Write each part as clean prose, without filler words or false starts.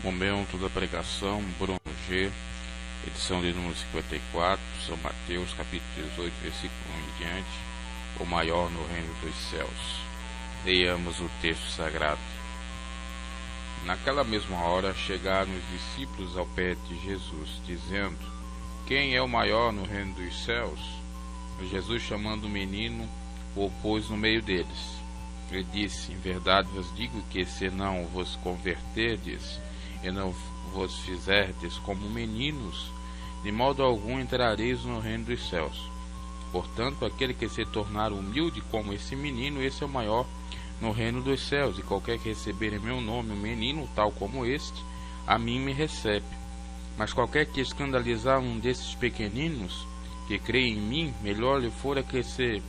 Momento da pregação, Bruno G, edição de número 54, São Mateus, capítulo 18, versículo 1 em diante, o maior no reino dos céus. Leiamos o texto sagrado. Naquela mesma hora chegaram os discípulos ao pé de Jesus, dizendo: Quem é o maior no reino dos céus? E Jesus, chamando o menino, o pôs no meio deles. Ele disse: Em verdade vos digo que, se não vos converterdes e não vos fizerdes como meninos, de modo algum entrareis no reino dos céus. Portanto, aquele que se tornar humilde como esse menino, esse é o maior no reino dos céus. E qualquer que receber em meu nome um menino tal como este, a mim me recebe. Mas qualquer que escandalizar um desses pequeninos que crê em mim, melhor lhe fora que se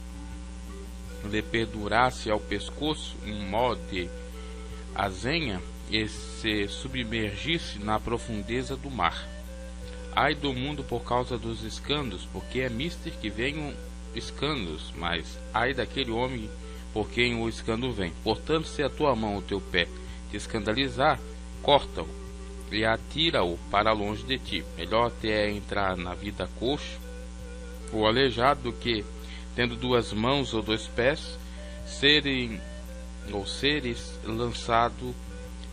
lhe pendurasse ao pescoço um nó de azenha e se submergisse na profundeza do mar. Ai do mundo por causa dos escândalos, porque é mister que venham escândalos, mas ai daquele homem por quem o escândalo vem. Portanto, se a tua mão ou teu pé te escandalizar, corta-o e atira-o para longe de ti. Melhor te é entrar na vida coxo ou aleijado do que, tendo duas mãos ou dois pés, seres lançado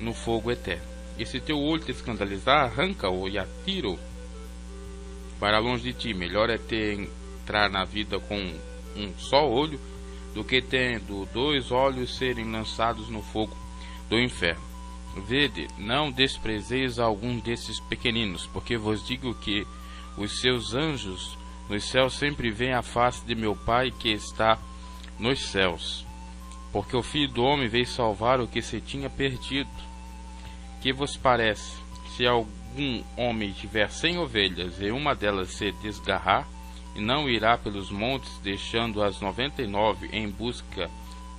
no fogo eterno. E se teu olho te escandalizar, arranca-o e atira-o para longe de ti. Melhor é te entrar na vida com um só olho do que, tendo dois olhos, serem lançados no fogo do inferno. Vede, não desprezeis algum desses pequeninos, porque vos digo que os seus anjos nos céus sempre veem a face de meu Pai que está nos céus. Porque o Filho do Homem veio salvar o que se tinha perdido. Que vos parece? Se algum homem tiver 100 ovelhas e uma delas se desgarrar, e não irá pelos montes, deixando as 99 em busca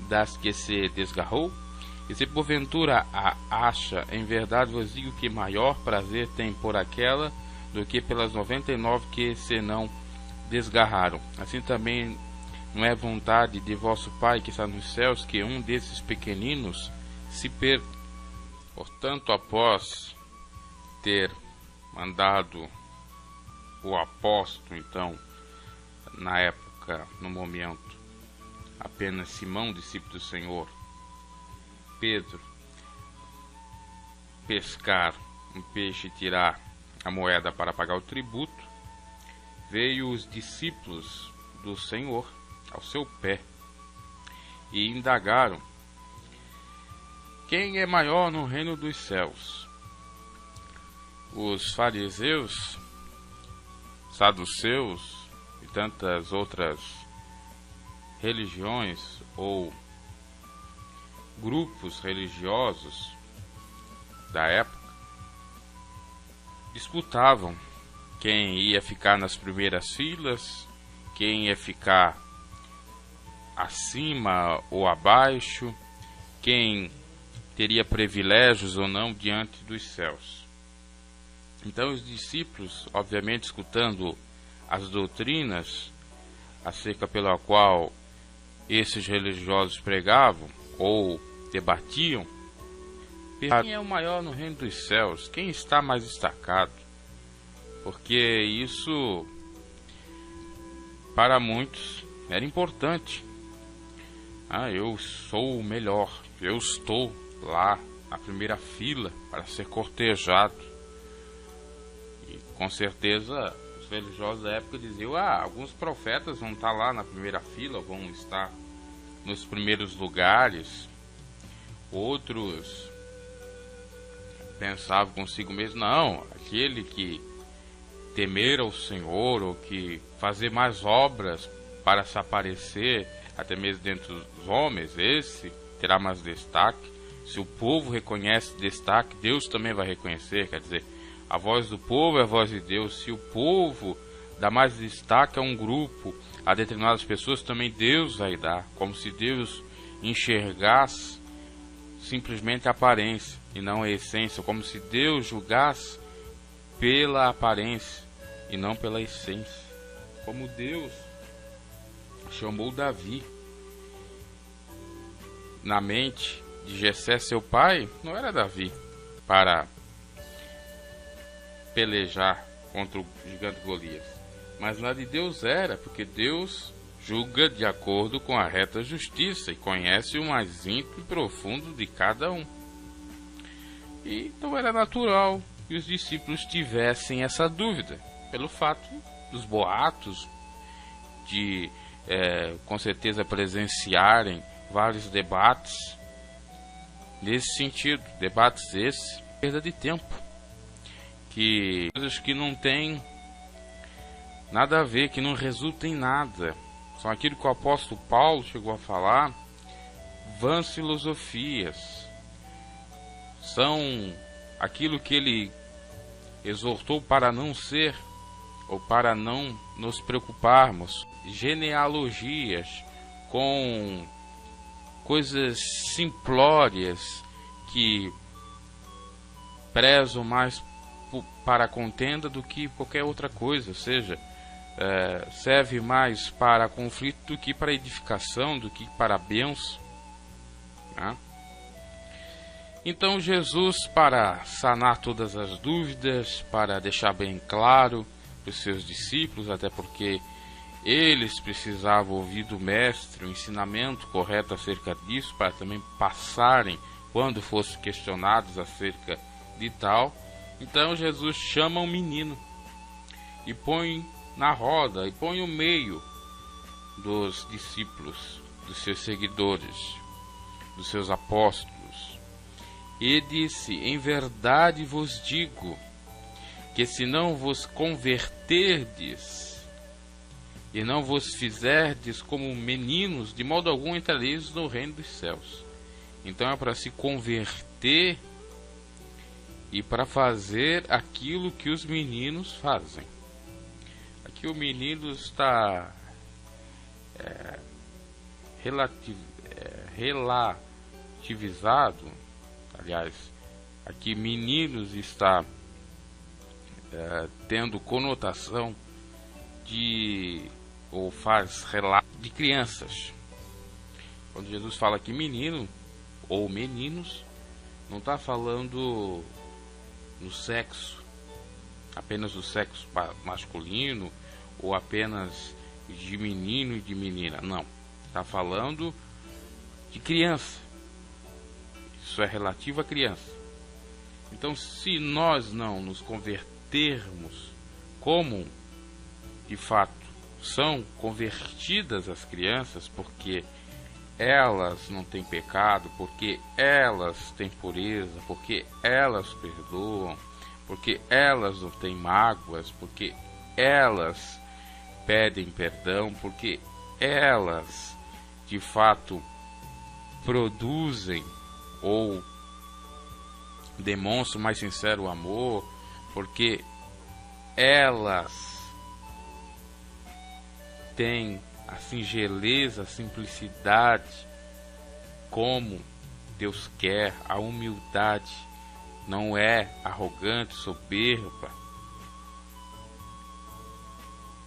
das que se desgarrou? E se porventura a acha, em verdade vos digo que maior prazer tem por aquela do que pelas 99 que se não desgarraram. Assim também não é vontade de vosso Pai que está nos céus que um desses pequeninos se perca. Portanto, após ter mandado o apóstolo, então, na época, no momento, apenas Simão, discípulo do Senhor, Pedro, pescar um peixe e tirar a moeda para pagar o tributo, veio os discípulos do Senhor ao seu pé e indagaram: Quem é maior no reino dos céus? Os fariseus, saduceus e tantas outras religiões ou grupos religiosos da época disputavam quem ia ficar nas primeiras filas, quem ia ficar acima ou abaixo, quem teria privilégios ou não diante dos céus. Então os discípulos, obviamente escutando as doutrinas acerca pela qual esses religiosos pregavam ou debatiam, quem é o maior no reino dos céus? Quem está mais destacado? Porque isso, para muitos, era importante. Eu sou o melhor, eu estou lá na primeira fila para ser cortejado. E com certeza os religiosos da época diziam: alguns profetas vão estar lá na primeira fila, vão estar nos primeiros lugares. Outros pensavam consigo mesmo: não, aquele que temer ao Senhor ou que fazer mais obras para se aparecer até mesmo dentro dos homens, esse terá mais destaque. Se o povo reconhece destaque, Deus também vai reconhecer. Quer dizer, a voz do povo é a voz de Deus. Se o povo dá mais destaque a um grupo, a determinadas pessoas, também Deus vai dar. Como se Deus enxergasse simplesmente a aparência e não a essência. Como se Deus julgasse pela aparência e não pela essência. Como Deus chamou Davi na mente de Jessé, seu pai, não era Davi para pelejar contra o gigante Golias. Mas na de Deus era, porque Deus julga de acordo com a reta justiça e conhece o mais íntimo e profundo de cada um. E então era natural que os discípulos tivessem essa dúvida, pelo fato dos boatos, de com certeza presenciarem vários debates nesse sentido, debates esses, perda de tempo, que coisas que não tem nada a ver, que não resultam em nada, são aquilo que o apóstolo Paulo chegou a falar, vãs filosofias, são aquilo que ele exortou para não ser, ou para não nos preocuparmos, genealogias com coisas simplórias que prezam mais para a contenda do que qualquer outra coisa, ou seja, serve mais para conflito do que para edificação, do que para bênção, né? Então Jesus, para sanar todas as dúvidas, para deixar bem claro para os seus discípulos, até porque eles precisavam ouvir do mestre o ensinamento correto acerca disso, para também passarem quando fossem questionados acerca de tal. Então Jesus chama um menino e põe na roda, e põe no meio dos discípulos, dos seus seguidores, dos seus apóstolos, e disse: em verdade vos digo, que se não vos converterdes, e não vos fizerdes como meninos, de modo algum entrareis no reino dos céus. Então é para se converter e para fazer aquilo que os meninos fazem. Aqui o menino está relativizado, aliás, aqui meninos está tendo conotação de, ou faz relato de crianças. Quando Jesus fala que menino ou meninos, não está falando no sexo, apenas do sexo masculino, ou apenas de menino e de menina. Não, está falando de criança. Isso é relativo à criança. Então, se nós não nos convertermos como de fato são convertidas as crianças, porque elas não têm pecado, porque elas têm pureza, porque elas perdoam, porque elas não têm mágoas, porque elas pedem perdão, porque elas de fato produzem ou demonstram mais sincero amor, porque elas têm a singeleza, a simplicidade como Deus quer, a humildade, não é arrogante, soberba,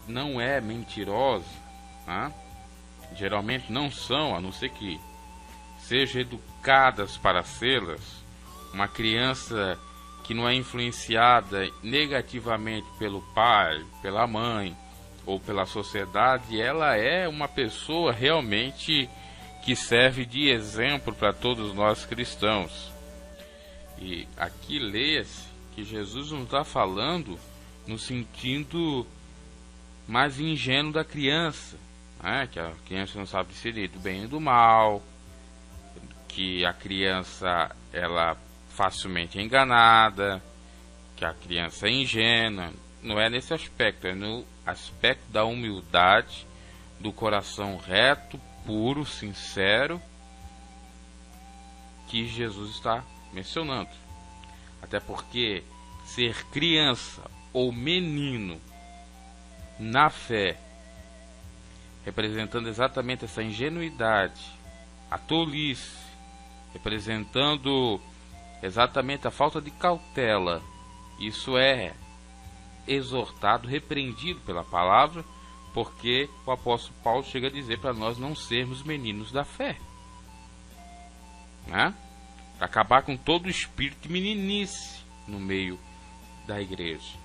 não é mentirosa, né? Geralmente não são, a não ser que sejam educadas para sê-las. Uma criança que não é influenciada negativamente pelo pai, pela mãe ou pela sociedade, ela é uma pessoa realmente que serve de exemplo para todos nós cristãos. E aqui lê-se que Jesus não está falando no sentido mais ingênuo da criança, né? Que a criança não sabe discernir do bem e do mal, que a criança ela facilmente é enganada, que a criança é ingênua. Não é nesse aspecto, é no aspecto da humildade, do coração reto, puro, sincero, que Jesus está mencionando. Até porque ser criança ou menino na fé, representando exatamente essa ingenuidade, a tolice, representando exatamente a falta de cautela, isso é exortado, repreendido pela palavra, porque o apóstolo Paulo chega a dizer para nós não sermos meninos da fé, né? Para acabar com todo o espírito de meninice no meio da igreja.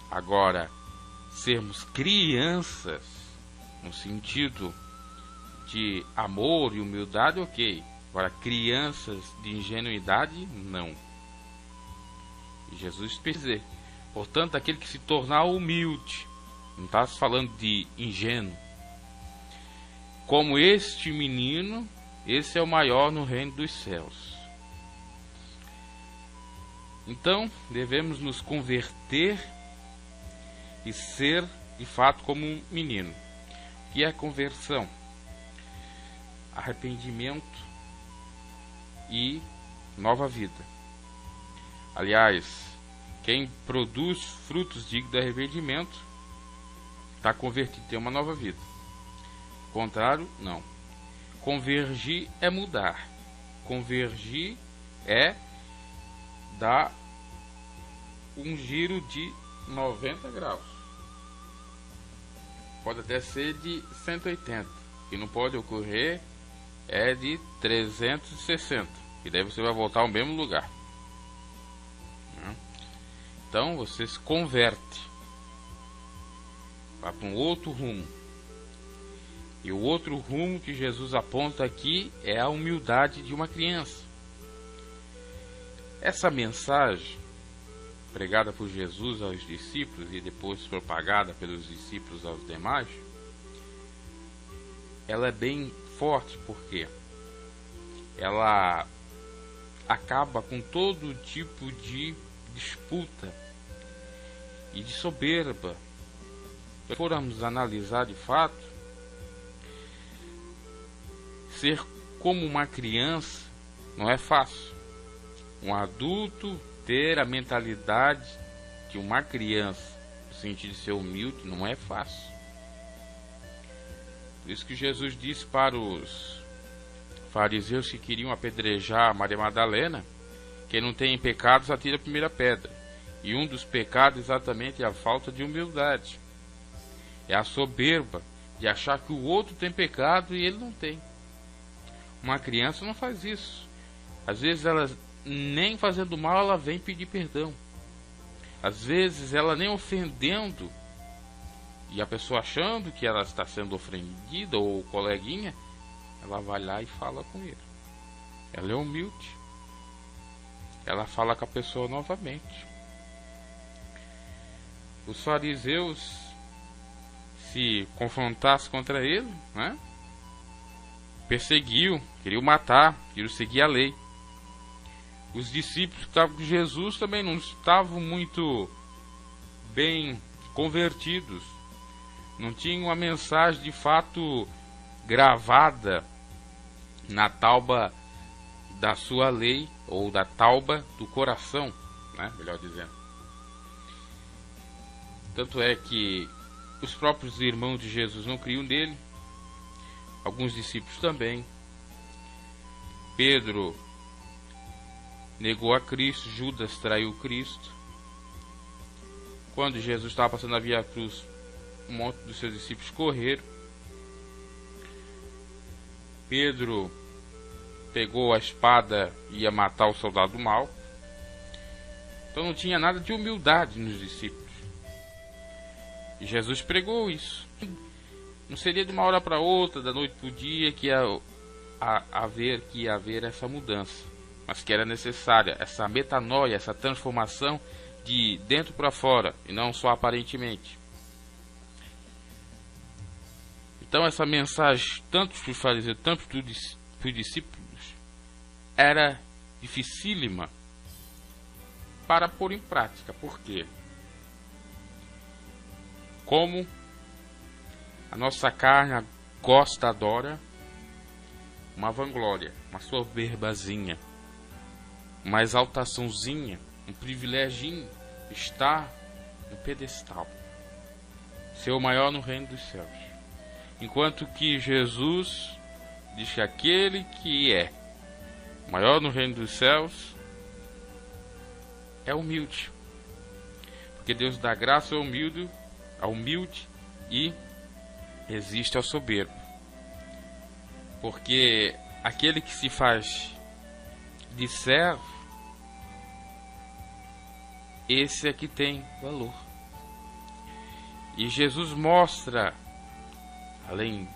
Agora, sermos crianças, no sentido de amor e humildade, ok. Agora, crianças de ingenuidade, não. E Jesus dizer, portanto, aquele que se tornar humilde, não está falando de ingênuo. Como este menino, esse é o maior no reino dos céus. Então, devemos nos converter e ser, de fato, como um menino. O que é conversão? Arrependimento e nova vida. Aliás, quem produz frutos dignos de arrependimento está convertido, tem uma nova vida. O contrário, não. Convergir é mudar. Convergir é dar um giro de 90 graus. Pode até ser de 180. O que não pode ocorrer é de 360. E daí você vai voltar ao mesmo lugar. Então você se converte. Vai para um outro rumo. E o outro rumo que Jesus aponta aqui é a humildade de uma criança. Essa mensagem, pregada por Jesus aos discípulos e depois propagada pelos discípulos aos demais, ela é bem forte, porque ela acaba com todo tipo de disputa e de soberba. Se formos analisar de fato, ser como uma criança não é fácil. Um adulto ter a mentalidade de uma criança, no sentido de ser humilde, não é fácil. Por isso que Jesus disse para os fariseus que queriam apedrejar Maria Madalena: quem não tem pecados, atira a primeira pedra. E um dos pecados exatamente é a falta de humildade. É a soberba de achar que o outro tem pecado e ele não tem. Uma criança não faz isso. Às vezes ela nem fazendo mal, ela vem pedir perdão. Às vezes ela nem ofendendo, e a pessoa achando que ela está sendo ofendida, ou coleguinha, ela vai lá e fala com ele. Ela é humilde. Ela fala com a pessoa novamente. Os fariseus, se confrontassem contra ele, né, perseguiam, queriam matar, queriam seguir a lei. Os discípulos que estavam com Jesus também não estavam muito bem convertidos. Não tinham uma mensagem de fato gravada na tauba da sua lei, ou da tauba do coração, né? Melhor dizendo. Tanto é que os próprios irmãos de Jesus não criam nele, alguns discípulos também. Pedro negou a Cristo, Judas traiu Cristo. Quando Jesus estava passando a Via Cruz, um monte dos seus discípulos correram. Pedro pegou a espada e ia matar o soldado mau. Então não tinha nada de humildade nos discípulos. E Jesus pregou isso. Não seria de uma hora para outra, da noite para o dia, que ia haver essa mudança, mas que era necessária essa metanoia, essa transformação de dentro para fora, e não só aparentemente. Então essa mensagem, tanto para os fariseus, tanto para os discípulos, era dificílima para pôr em prática. Por quê? Como a nossa carne gosta, adora uma vanglória, uma soberbazinha, uma exaltaçãozinha, um privileginho, estar no pedestal, ser o maior no reino dos céus. Enquanto que Jesus diz que aquele que é maior no reino dos céus é humilde, porque Deus dá graça ao humilde e resiste ao soberbo. Porque aquele que se faz de servo esse é que tem valor. E Jesus mostra, além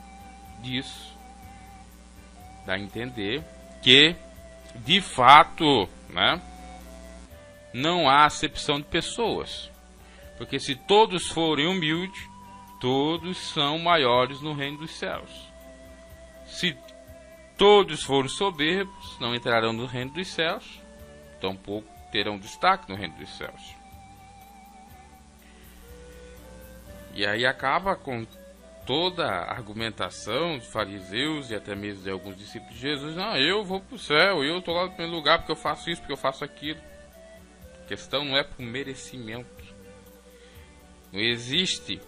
disso, dá a entender que, de fato, não há acepção de pessoas. Porque se todos forem humildes, todos são maiores no reino dos céus. Se todos forem soberbos, não entrarão no reino dos céus, tampouco terão destaque no reino dos céus. E aí acaba com toda a argumentação de fariseus e até mesmo de alguns discípulos de Jesus. Não, eu vou para o céu, eu estou lá no primeiro lugar porque eu faço isso, porque eu faço aquilo. A questão não é por merecimento. Não existe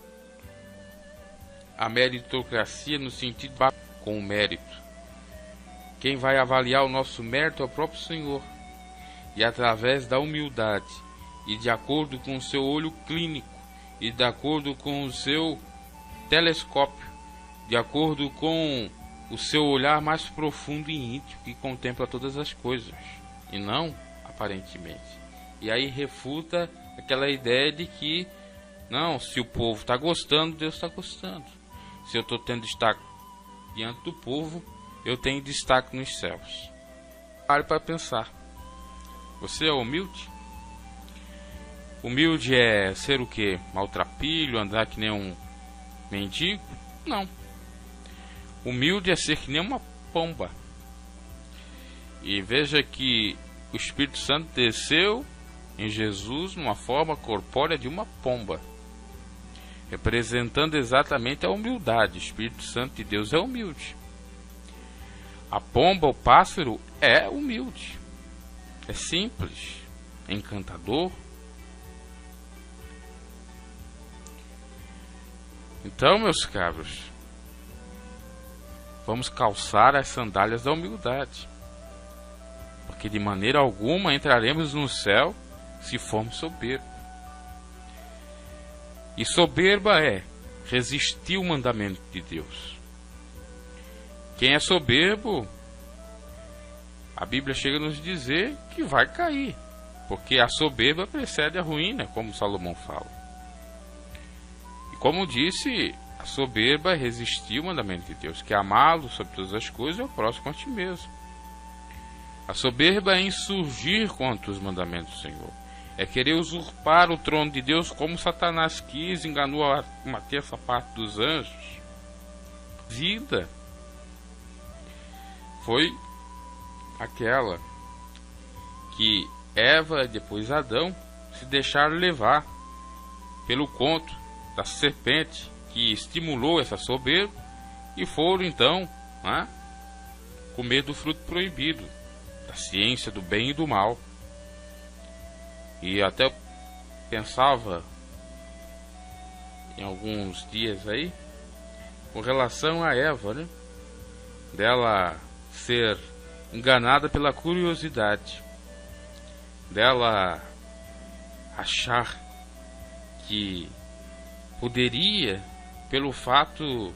a meritocracia no sentido com o mérito. Quem vai avaliar o nosso mérito é o próprio Senhor. E através da humildade e de acordo com o seu olho clínico e de acordo com o seu telescópio, de acordo com o seu olhar mais profundo e íntimo, que contempla todas as coisas, e não aparentemente. E aí refuta aquela ideia de que, não, se o povo está gostando, Deus está gostando. Se eu estou tendo destaque diante do povo, eu tenho destaque nos céus. Pare para pensar. Você é humilde? Humilde é ser o quê? Maltrapilho, andar que nem um mendigo? Não. Humilde é ser que nem uma pomba. E veja que o Espírito Santo desceu em Jesus numa forma corpórea de uma pomba, representando exatamente a humildade. O Espírito Santo de Deus é humilde. A pomba, o pássaro, é humilde. É simples, é encantador. Então, meus cabros, vamos calçar as sandálias da humildade, porque de maneira alguma entraremos no céu se formos soberbos. E soberba é resistir o mandamento de Deus. Quem é soberbo, a Bíblia chega a nos dizer que vai cair, porque a soberba precede a ruína, como Salomão fala. E como disse, a soberba é resistir o mandamento de Deus, que é amá-lo sobre todas as coisas e o próximo a ti mesmo. A soberba é insurgir contra os mandamentos do Senhor, é querer usurpar o trono de Deus, como Satanás quis, enganou uma terça parte dos anjos. Vida foi aquela que Eva, depois Adão, se deixaram levar pelo conto da serpente que estimulou essa soberba e foram então comer do fruto proibido, da ciência do bem e do mal. E até pensava em alguns dias aí com relação a Eva, dela ser enganada pela curiosidade, dela achar que poderia, pelo fato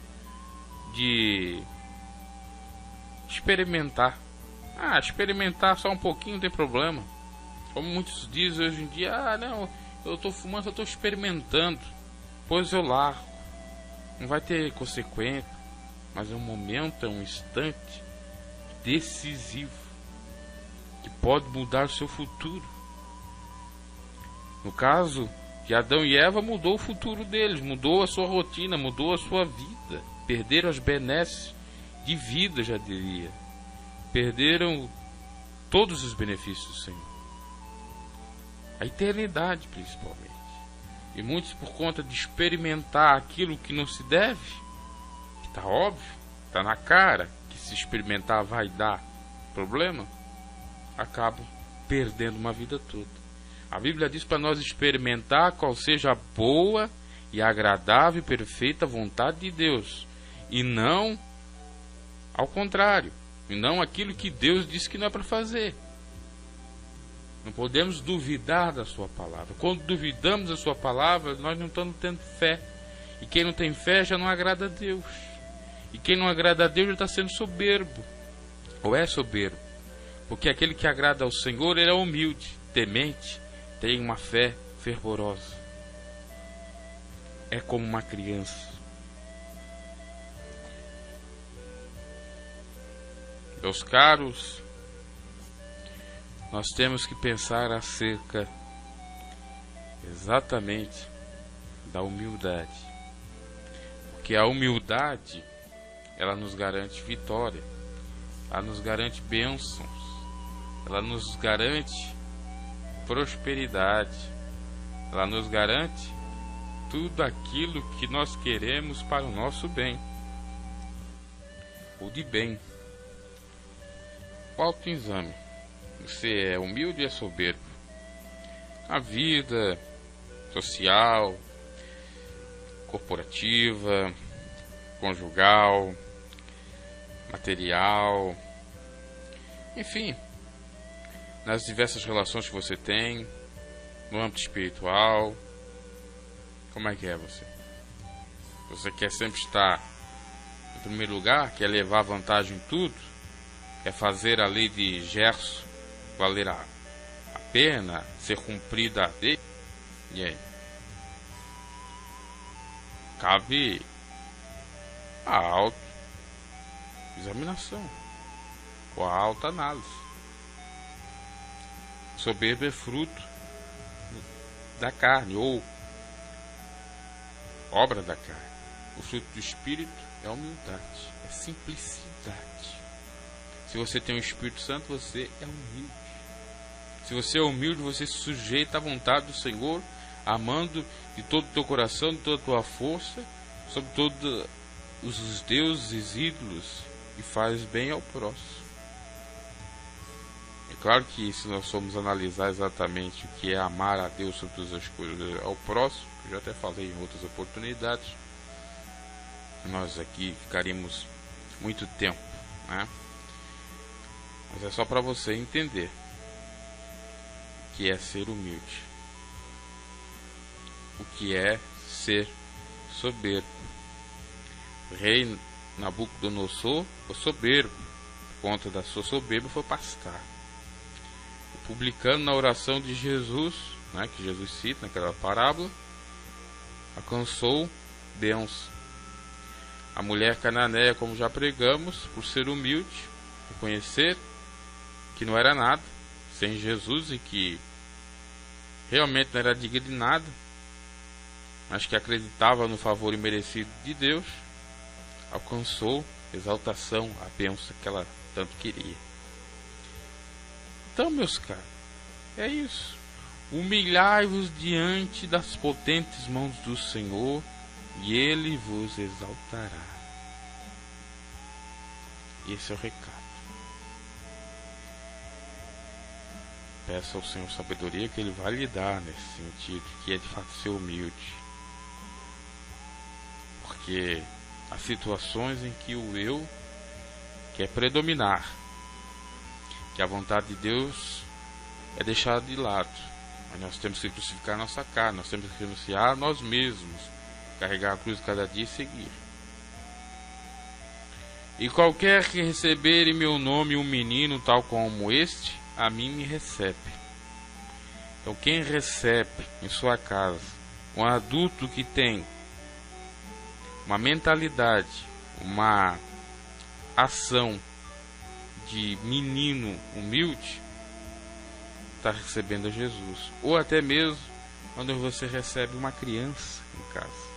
de experimentar, experimentar só um pouquinho não tem problema, como muitos dizem hoje em dia, não, eu estou fumando, eu estou experimentando, pois eu largo, não vai ter consequência, mas é um momento, é um instante decisivo que pode mudar o seu futuro. No caso de Adão e Eva, mudou o futuro deles, mudou a sua rotina, mudou a sua vida, perderam as benesses de vida, já diria, perderam todos os benefícios do Senhor, a eternidade principalmente. E muitos, por conta de experimentar aquilo que não se deve, que está óbvio, está na cara, que se experimentar vai dar problema, acabam perdendo uma vida toda. A Bíblia diz para nós experimentar qual seja a boa e agradável e perfeita vontade de Deus, e não ao contrário, e não aquilo que Deus disse que não é para fazer. Não podemos duvidar da sua palavra. Quando duvidamos da sua palavra, nós não estamos tendo fé, e quem não tem fé já não agrada a Deus, e quem não agrada a Deus já está sendo soberbo, ou é soberbo, porque aquele que agrada ao Senhor, ele é humilde, temente, tem uma fé fervorosa. É como uma criança. Meus caros, nós temos que pensar acerca exatamente da humildade, porque a humildade, ela nos garante vitória, ela nos garante bênçãos, ela nos garante prosperidade, ela nos garante tudo aquilo que nós queremos para o nosso bem, ou de bem. Autoexame. Você é humilde ou é soberbo? A vida social, corporativa, conjugal, material, enfim, nas diversas relações que você tem, no âmbito espiritual, como é que é você? Você quer sempre estar em primeiro lugar? Quer levar vantagem em tudo? Quer fazer a lei de Gerson valer a pena, ser cumprida a lei? E aí? Cabe a auto-examinação ou a autoanálise. Soberba é fruto da carne ou obra da carne. O fruto do Espírito é humildade, é simplicidade. Se você tem o Espírito Santo, você é humilde. Se você é humilde, você se sujeita à vontade do Senhor, amando de todo o teu coração, de toda a tua força, sobre todos os deuses e ídolos, e faz bem ao próximo. É claro que se nós formos analisar exatamente o que é amar a Deus sobre todas as coisas ao próximo, eu já até falei em outras oportunidades, nós aqui ficaríamos muito tempo, né? Mas é só para você entender o que é ser humilde, o que é ser soberbo. O rei Nabucodonosor foi soberbo, por conta da sua soberba foi pastar. O publicano, na oração de Jesus, né, que Jesus cita naquela parábola, alcançou bênção. A mulher cananeia, como já pregamos, por ser humilde, reconhecer que não era nada sem Jesus e que realmente não era digna de nada, mas que acreditava no favor imerecido de Deus, alcançou exaltação, a bênção que ela tanto queria. Então, meus caros, é isso. Humilhai-vos diante das potentes mãos do Senhor, e Ele vos exaltará. Esse é o recado. Peça ao Senhor sabedoria, que Ele vai lhe dar nesse sentido, que é de fato ser humilde. Porque há situações em que o eu quer predominar, que a vontade de Deus é deixada de lado. Mas nós temos que crucificar a nossa carne, nós temos que renunciar a nós mesmos, carregar a cruz cada dia e seguir. E qualquer que receber em meu nome um menino tal como este, a mim me recebe. Então quem recebe em sua casa um adulto que tem uma mentalidade, uma ação de menino humilde, está recebendo a Jesus. Ou até mesmo quando você recebe uma criança em casa,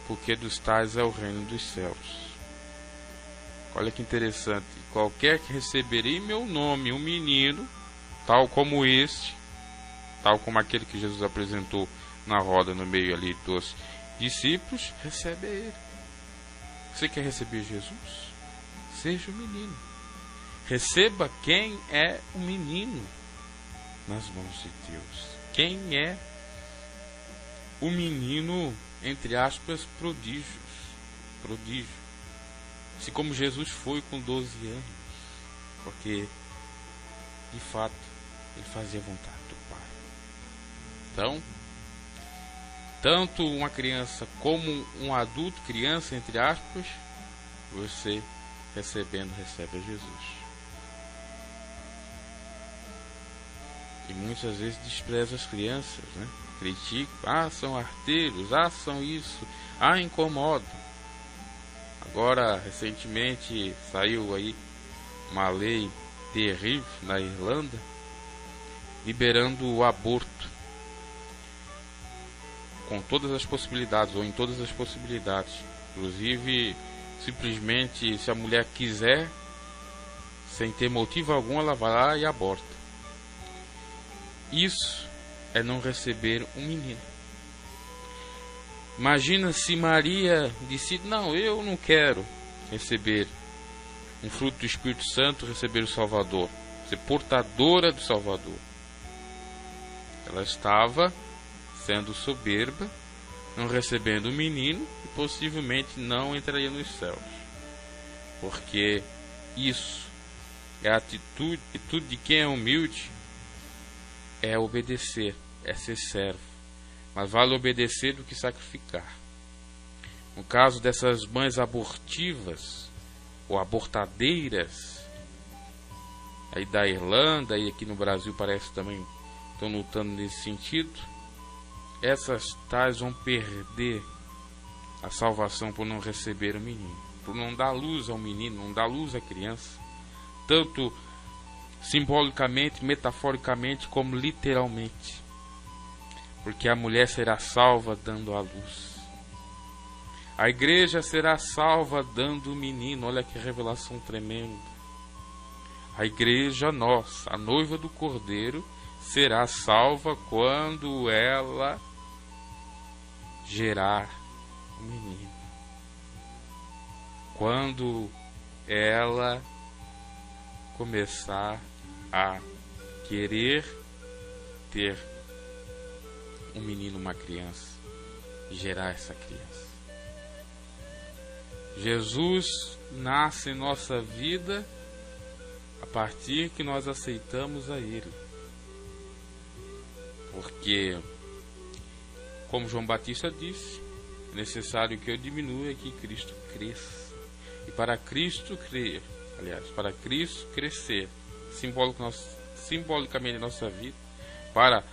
porque dos tais é o reino dos céus. Olha que interessante. Qualquer que receber em meu nome um menino tal como este, tal como aquele que Jesus apresentou na roda no meio ali dos discípulos, recebe a ele. Você quer receber Jesus? Seja o menino. Receba quem é o menino nas mãos de Deus. Quem é o menino, entre aspas, prodígio. Se como Jesus foi com 12 anos, porque de fato ele fazia a vontade do Pai. Então, tanto uma criança como um adulto, criança entre aspas, você recebe a Jesus. E muitas vezes despreza as crianças, né? Critica, são arteiros, são isso, incomodam. Agora, recentemente, saiu aí uma lei terrível na Irlanda, liberando o aborto, com todas as possibilidades, ou em todas as possibilidades. Inclusive, simplesmente, se a mulher quiser, sem ter motivo algum, ela vai lá e aborta. Isso é não receber um menino. Imagina se Maria decide: não, eu não quero receber um fruto do Espírito Santo, receber o Salvador, ser portadora do Salvador. Ela estava sendo soberba, não recebendo o menino, e possivelmente não entraria nos céus. Porque isso é a atitude de quem é humilde, é obedecer, é ser servo. Mas vale obedecer do que sacrificar. No caso dessas mães abortivas, ou abortadeiras, aí da Irlanda, e aqui no Brasil parece também estão lutando nesse sentido, essas tais vão perder a salvação por não receber o menino, por não dar luz ao menino, não dar luz à criança, tanto simbolicamente, metaforicamente, como literalmente, porque a mulher será salva dando a luz, a igreja será salva dando o menino. Olha que revelação tremenda. A igreja nossa, a noiva do Cordeiro, será salva quando ela gerar o menino, quando ela começar a querer ter um menino, uma criança, gerar essa criança. Jesus nasce em nossa vida a partir que nós aceitamos a Ele. Porque, como João Batista disse, é necessário que eu diminua e que Cristo cresça. E para Cristo crescer, simbolicamente em nossa vida, para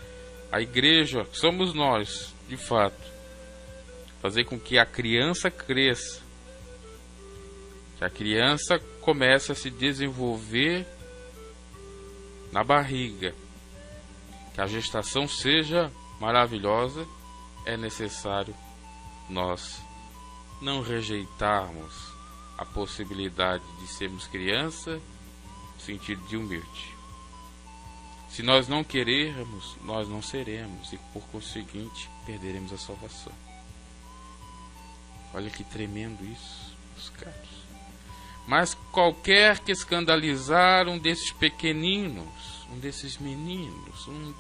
a igreja, que somos nós, de fato, fazer com que a criança cresça, que a criança comece a se desenvolver na barriga, que a gestação seja maravilhosa, é necessário nós não rejeitarmos a possibilidade de sermos criança no sentido de humilde. Se nós não querermos, nós não seremos, e por conseguinte perderemos a salvação. Olha que tremendo isso, os caras. Mas qualquer que escandalizar um desses pequeninos, um desses meninos, um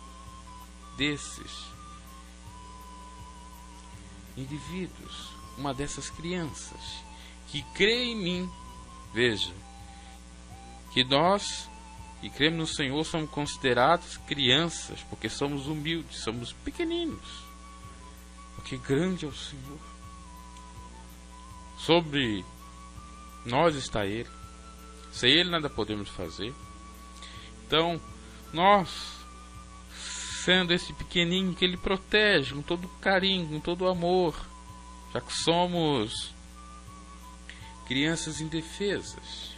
desses indivíduos, uma dessas crianças que crê em mim, veja, que nós que cremos no Senhor somos considerados crianças, porque somos humildes, somos pequeninos, porque grande é o Senhor. Sobre nós está Ele, sem Ele nada podemos fazer. Então, nós, sendo esse pequenininho que Ele protege com todo carinho, com todo amor, já que somos crianças indefesas,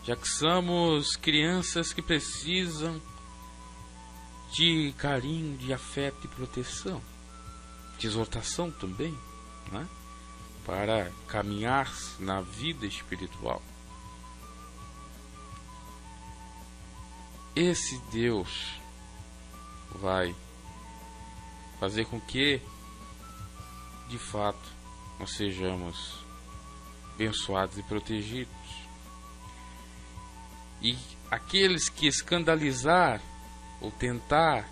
já que somos crianças que precisam de carinho, de afeto e proteção, de exortação também, né? Para caminhar na vida espiritual. Esse Deus vai fazer com que, de fato, nós sejamos abençoados e protegidos. E aqueles que escandalizar ou tentar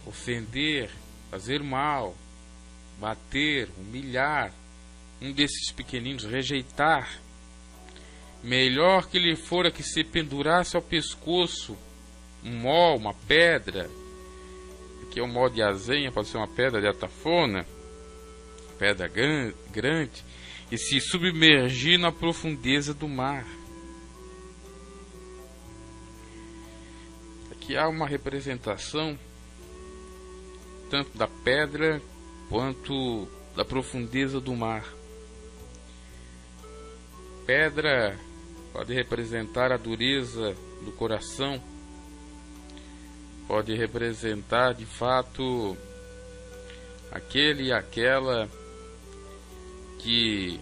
ofender, fazer mal, bater, humilhar um desses pequeninos, rejeitar, melhor que lhe fora que se pendurasse ao pescoço um mó, uma pedra, que é um mó de azenha, pode ser uma pedra de atafona, pedra grande, e se submergir na profundeza do mar. que há uma representação tanto da pedra quanto da profundeza do mar. Pedra pode representar a dureza do coração, pode representar de fato aquele e aquela que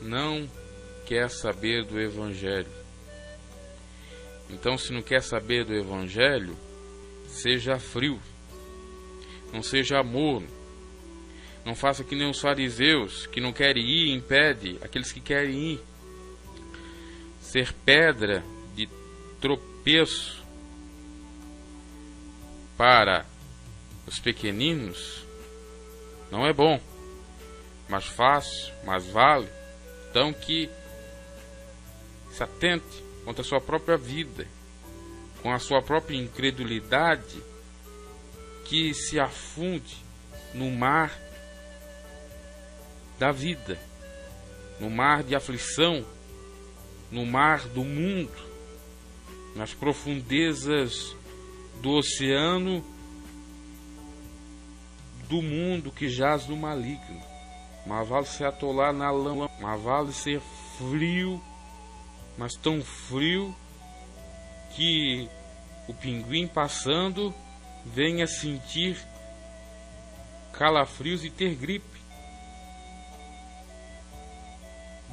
não quer saber do Evangelho. Então, se não quer saber do Evangelho, seja frio, não seja morno, não faça que nem os fariseus que não querem ir, impede aqueles que querem ir. Ser pedra de tropeço para os pequeninos não é bom, mais fácil, mais vale então que se atente contra a sua própria vida, com a sua própria incredulidade, que se afunde no mar da vida, no mar de aflição, no mar do mundo, nas profundezas do oceano do mundo que jaz no maligno. Mas vale se atolar na lama, mas vale ser frio, mas tão frio que o pinguim passando venha sentir calafrios e ter gripe,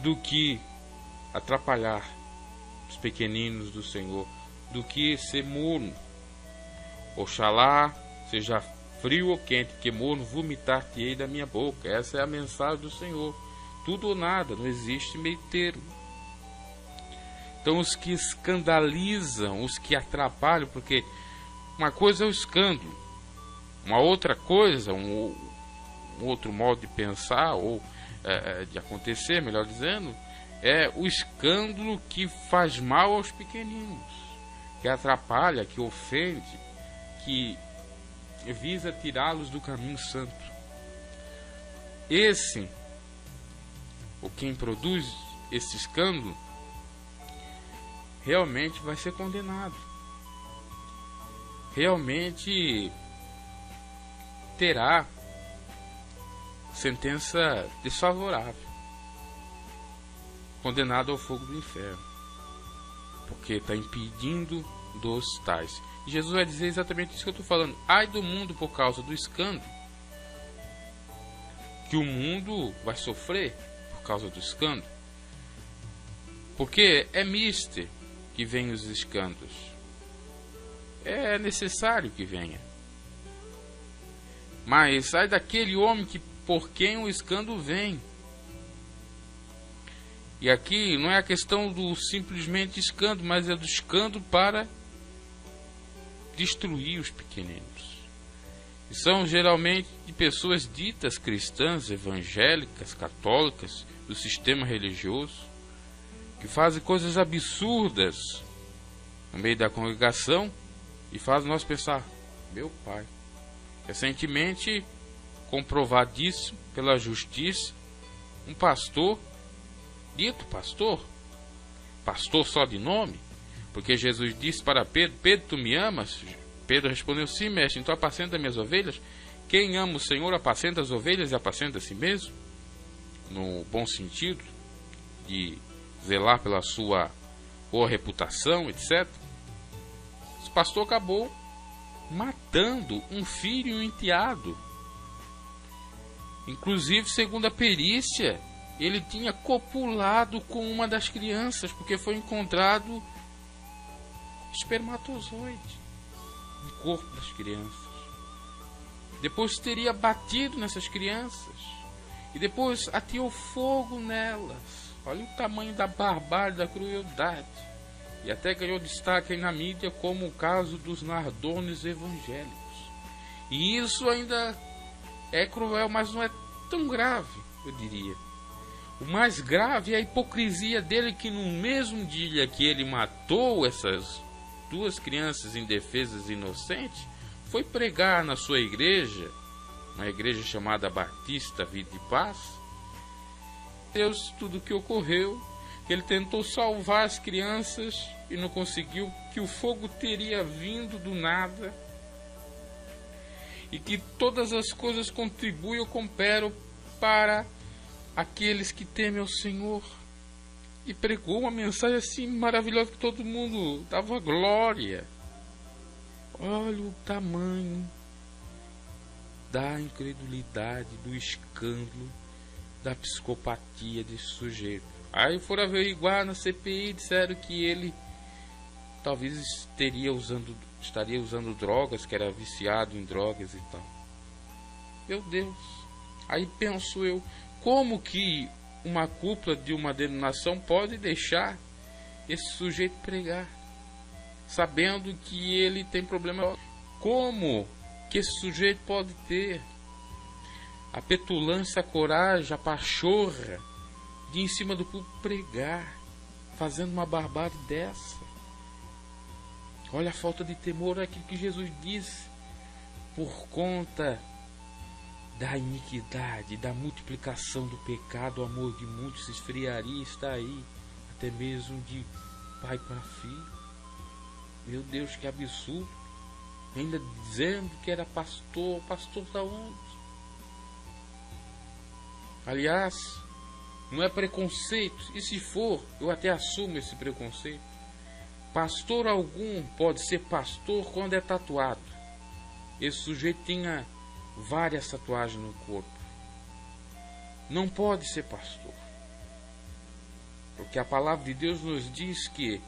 do que atrapalhar os pequeninos do Senhor, do que ser morno. Oxalá seja frio ou quente, que morno vomitar-te-ei da minha boca. Essa é a mensagem do Senhor. Tudo ou nada, não existe meio termo. Então os que escandalizam, os que atrapalham, porque uma coisa é o escândalo, uma outra coisa, um outro modo de pensar ou de acontecer, melhor dizendo, é o escândalo que faz mal aos pequeninos, que atrapalha, que ofende, que visa tirá-los do caminho santo. Esse, ou quem produz esse escândalo, realmente vai ser condenado, realmente terá sentença desfavorável, condenado ao fogo do inferno, porque está impedindo dos tais. E Jesus vai dizer exatamente isso que eu estou falando. Ai do mundo por causa do escândalo, que o mundo vai sofrer por causa do escândalo, porque é mister que vem os escândalos, é necessário que venha, mas ai daquele homem que por quem o escândalo vem. E aqui não é a questão do simplesmente escândalo, mas é do escândalo para destruir os pequeninos. E são geralmente de pessoas ditas cristãs, evangélicas, católicas, do sistema religioso, que fazem coisas absurdas no meio da congregação e fazem nós pensar: meu pai. Recentemente, comprovadíssimo pela justiça, um pastor, dito pastor só de nome, porque Jesus disse para Pedro: Pedro, tu me amas? Pedro respondeu: sim, mestre, então apacenta minhas ovelhas. Quem ama o Senhor apacenta as ovelhas e apacenta a si mesmo, no bom sentido de zelar pela sua boa reputação, etc. Esse pastor acabou matando um filho e um enteado. Inclusive, segundo a perícia, ele tinha copulado com uma das crianças, porque foi encontrado espermatozoide no corpo das crianças. Depois teria batido nessas crianças e depois ateou fogo nelas. Olha o tamanho da barbárie, da crueldade. E até ganhou destaque aí na mídia como o caso dos nardones evangélicos. E isso ainda é cruel, mas não é tão grave, eu diria. O mais grave é a hipocrisia dele, que no mesmo dia que ele matou essas duas crianças indefesas e inocentes, foi pregar na sua igreja, uma igreja chamada Batista Vida e Paz, Deus tudo o que ocorreu, que ele tentou salvar as crianças e não conseguiu, que o fogo teria vindo do nada e que todas as coisas contribuem ou cooperam para aqueles que temem ao Senhor. E pregou uma mensagem assim maravilhosa que todo mundo dava glória. Olha o tamanho da incredulidade, do escândalo, da psicopatia desse sujeito. Aí foram averiguar na CPI e disseram que ele talvez estaria usando drogas, que era viciado em drogas e tal. Meu Deus. Aí penso eu, como que uma cúpula de uma denominação pode deixar esse sujeito pregar, sabendo que ele tem problema? Como que esse sujeito pode ter a petulância, a coragem, a pachorra de em cima do púlpito pregar, fazendo uma barbárie dessa? Olha a falta de temor, é aquilo que Jesus disse: por conta da iniquidade, da multiplicação do pecado, o amor de muitos se esfriaria. Está aí, até mesmo de pai para filho. Meu Deus, que absurdo! Ainda dizendo que era pastor. Pastor da onde? Aliás, não é preconceito, e se for, eu até assumo esse preconceito. Pastor algum pode ser pastor quando é tatuado. Esse sujeito tinha várias tatuagens no corpo. Não pode ser pastor, porque a palavra de Deus nos diz que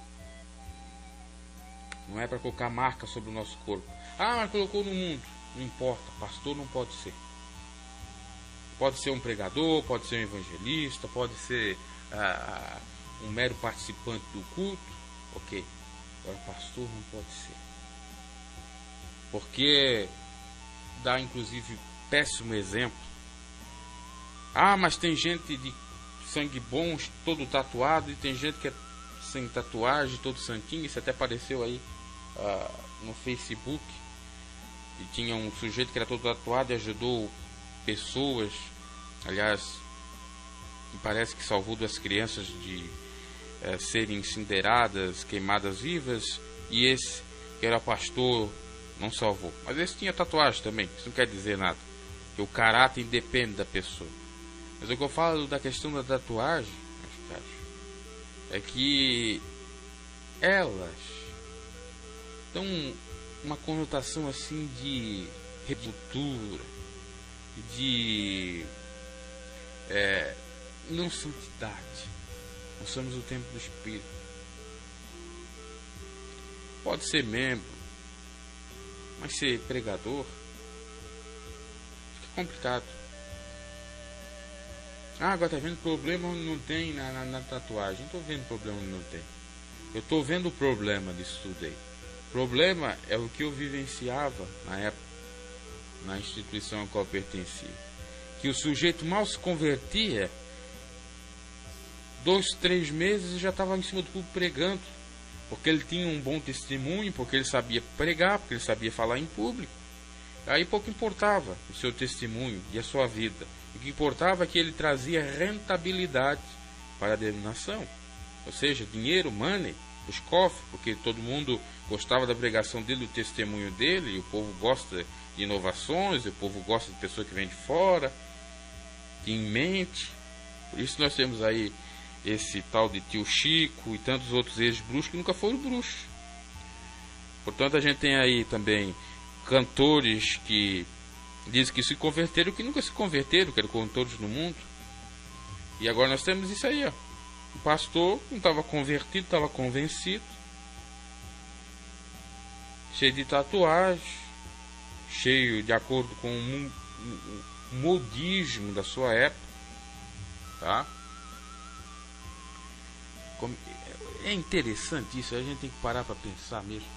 não é para colocar marca sobre o nosso corpo. Ah, mas colocou no mundo. Não importa, pastor não pode ser. Pode ser um pregador, pode ser um evangelista, pode ser um mero participante do culto. Ok, agora pastor não pode ser, porque dá inclusive péssimo exemplo. Ah, mas tem gente de sangue bom, todo tatuado, e tem gente que é sem tatuagem, todo santinho. Isso até apareceu aí no Facebook, e tinha um sujeito que era todo tatuado e ajudou pessoas. Aliás, me parece que salvou 2 crianças de serem incineradas, queimadas vivas, e esse que era pastor não salvou. Mas esse tinha tatuagem também. Isso não quer dizer nada, que o caráter independe da pessoa. Mas o que eu falo da questão da tatuagem, meus caros, é que elas dão uma conotação assim de ruptura, de não santidade. Nós somos o templo do Espírito. Pode ser membro, mas ser pregador fica complicado. Ah, agora tá vendo problema onde não tem na tatuagem. Não tô vendo problema onde não tem. Eu tô vendo o problema disso tudo aí. O problema é o que eu vivenciava na época, na instituição a qual eu pertencia. Que o sujeito mal se convertia, 2, 3 meses e já estava em cima do púlpito pregando. Porque ele tinha um bom testemunho, porque ele sabia pregar, porque ele sabia falar em público. Aí pouco importava o seu testemunho e a sua vida. O que importava é que ele trazia rentabilidade para a denominação. Ou seja, dinheiro, money, os cofres, porque todo mundo gostava da pregação dele, do testemunho dele, e o povo gosta de inovações, o povo gosta de pessoa que vem de fora, que em mente. Por isso nós temos aí esse tal de tio Chico e tantos outros ex-bruxos que nunca foram bruxos. Portanto, a gente tem aí também cantores que dizem que se converteram, que nunca se converteram, que eram cantores no mundo. E agora nós temos isso aí, ó. O pastor não estava convertido, estava convencido, cheio de tatuagem, cheio de acordo com o modismo da sua época, tá? É interessante isso, a gente tem que parar para pensar mesmo.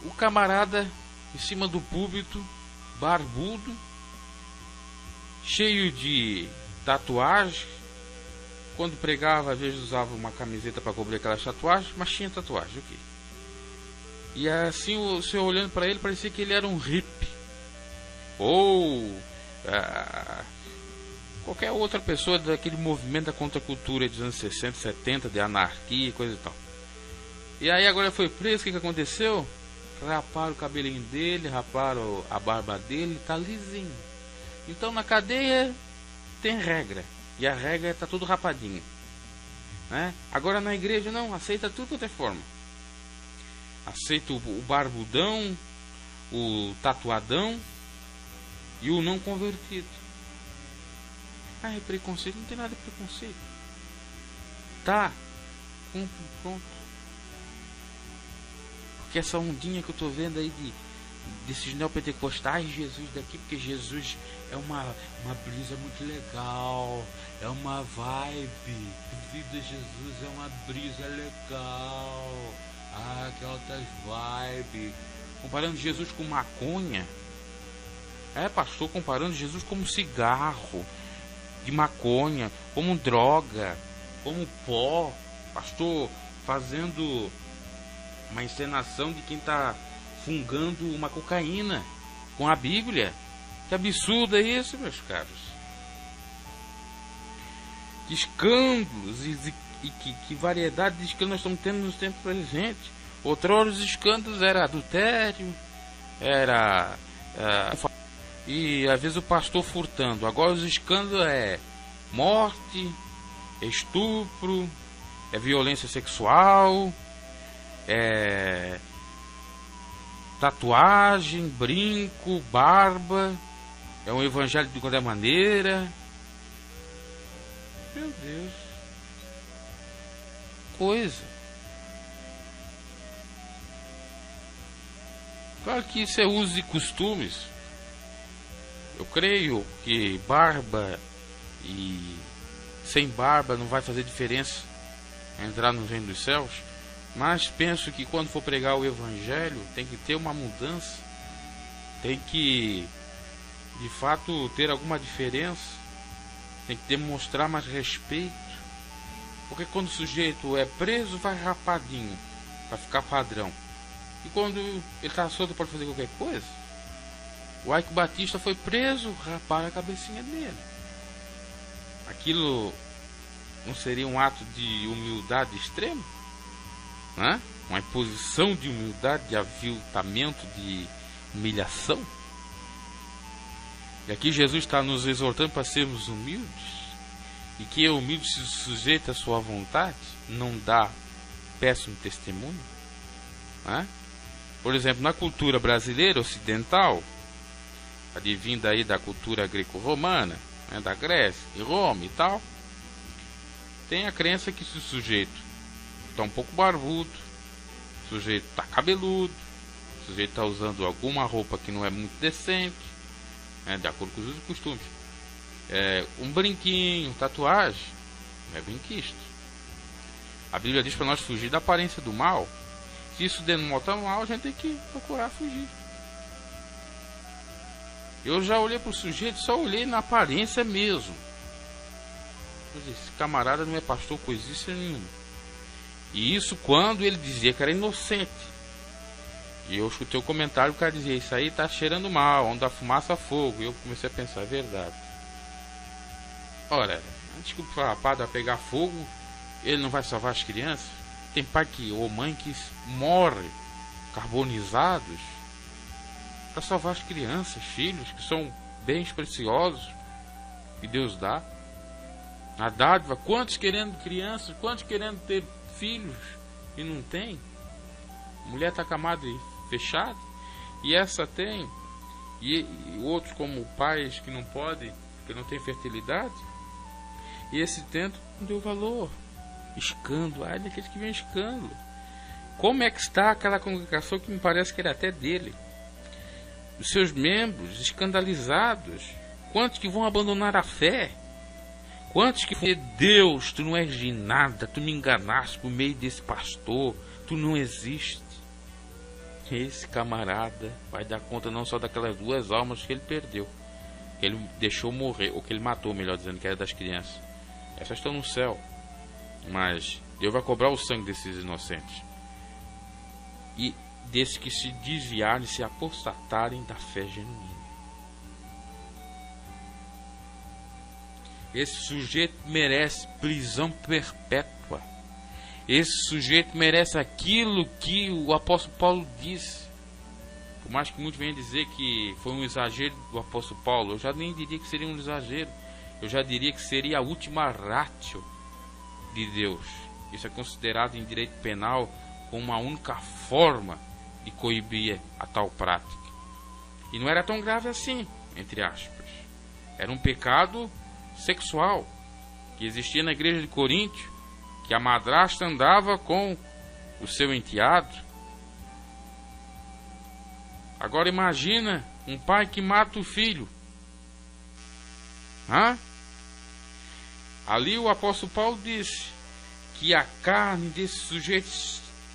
O camarada em cima do púlpito, barbudo, cheio de tatuagem. Quando pregava, às vezes usava uma camiseta para cobrir aquelas tatuagens, mas tinha tatuagem, ok. E assim, o senhor olhando para ele, parecia que ele era um hippie. Ou qualquer outra pessoa daquele movimento da contracultura dos anos 60, 70, de anarquia e coisa e tal. E aí agora foi preso, o que aconteceu? Raparam o cabelinho dele, raparam a barba dele, tá lisinho. Então na cadeia tem regra, e a regra tá tudo rapadinho, né? Agora na igreja não, aceita tudo de forma. Aceita o barbudão, o tatuadão e o não convertido. Ah, é preconceito? Não tem nada de preconceito. Tá, pronto. Porque essa ondinha que eu tô vendo aí desses neopentecostais, Jesus daqui, porque Jesus é uma brisa muito legal, é uma vibe. A vida de Jesus é uma brisa legal. Ah, que altas vibes. Comparando Jesus com maconha. Pastor, comparando Jesus como cigarro de maconha, como droga, como pó. Pastor, fazendo uma encenação de quem está fungando uma cocaína com a Bíblia. Que absurdo é isso, meus caros? Que escândalos e que variedade de escândalos nós estamos tendo nos tempos presentes. Outrora os escândalos era adultério, era e às vezes o pastor furtando. Agora os escândalos é morte, é estupro, é violência sexual, é tatuagem, brinco, barba, é um evangelho de qualquer maneira. Meu Deus, coisa. Claro que isso é usos e costumes. Eu creio que barba e sem barba não vai fazer diferença entrar no reino dos céus. Mas penso que quando for pregar o evangelho tem que ter uma mudança. Tem que de fato ter alguma diferença. Tem que demonstrar mais respeito. Porque quando o sujeito é preso, vai rapadinho para ficar padrão. E quando ele está solto, pode fazer qualquer coisa. O Eike Batista foi preso, raparam a cabecinha dele. Aquilo não seria um ato de humildade extrema? Né? Uma imposição de humildade, de aviltamento, de humilhação? E aqui Jesus está nos exortando para sermos humildes. E que é humilde se sujeita à sua vontade, não dá péssimo testemunho. Né? Por exemplo, na cultura brasileira ocidental, advinda aí da cultura greco-romana, né, da Grécia e Roma e tal, tem a crença que se o sujeito está um pouco barbudo, o sujeito está cabeludo, o sujeito está usando alguma roupa que não é muito decente, né, de acordo com os usos e costumes, um brinquinho, tatuagem, é benquisto. A Bíblia diz para nós fugir da aparência do mal. Se isso denota mal, a gente tem que procurar fugir. Eu já olhei para o sujeito, só olhei na aparência mesmo. Esse camarada não é pastor coisíssima nenhuma. E isso quando ele dizia que era inocente. E eu escutei o comentário, o cara dizia, isso aí tá cheirando mal, onde a fumaça a fogo. E eu comecei a pensar, é verdade. Ora, antes que o rapaz vai pegar fogo, ele não vai salvar as crianças? Tem pai ou mãe que morre carbonizados para salvar as crianças, filhos, que são bens preciosos que Deus dá. A dádiva, quantos querendo crianças, quantos querendo ter filhos e não tem? A mulher está camada e fechada, e essa tem, e outros como pais que não podem, que não tem fertilidade, e esse tento não deu valor. Escândalo, ai daqueles que vem escândalo. Como é que está aquela congregação que me parece que era até dele? Os seus membros escandalizados. Quantos que vão abandonar a fé? Quantos que vão dizer, Deus, tu não és de nada, tu me enganaste por meio desse pastor, tu não existe. Esse camarada vai dar conta não só daquelas 2 almas que ele perdeu, que ele deixou morrer, ou que ele matou, melhor dizendo, que era das crianças. Essas estão no céu. Mas Deus vai cobrar o sangue desses inocentes e desses que se desviarem, se apostatarem da fé genuína. Esse sujeito merece prisão perpétua. Esse sujeito merece aquilo que o apóstolo Paulo disse. Por mais que muitos venham dizer que foi um exagero do apóstolo Paulo, eu já nem diria que seria um exagero. Eu já diria que seria a última ratio de Deus. Isso é considerado em direito penal como uma única forma de coibir a tal prática. E não era tão grave assim, entre aspas. Era um pecado sexual que existia na igreja de Coríntio, que a madrasta andava com o seu enteado. Agora imagina um pai que mata o filho. Ali o apóstolo Paulo disse que a carne desse sujeito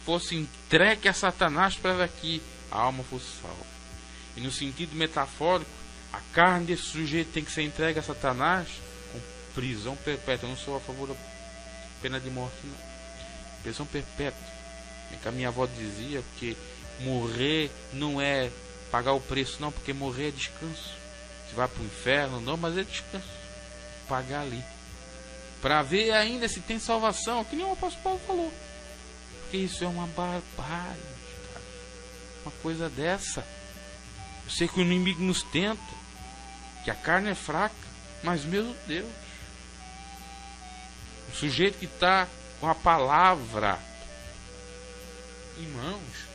fosse entregue a Satanás para que a alma fosse salva. E no sentido metafórico, a carne desse sujeito tem que ser entregue a Satanás com prisão perpétua. Eu não sou a favor da pena de morte, não. Prisão perpétua. É que a minha avó dizia que morrer não é pagar o preço, não, porque morrer é descanso. Você vai para o inferno, não, mas é descanso. Pagar ali. Para ver ainda se tem salvação, que nem o apóstolo Paulo falou. Porque isso é uma barbárie, cara. Uma coisa dessa. Eu sei que o inimigo nos tenta, que a carne é fraca, mas meu Deus, o sujeito que está com a palavra em mãos,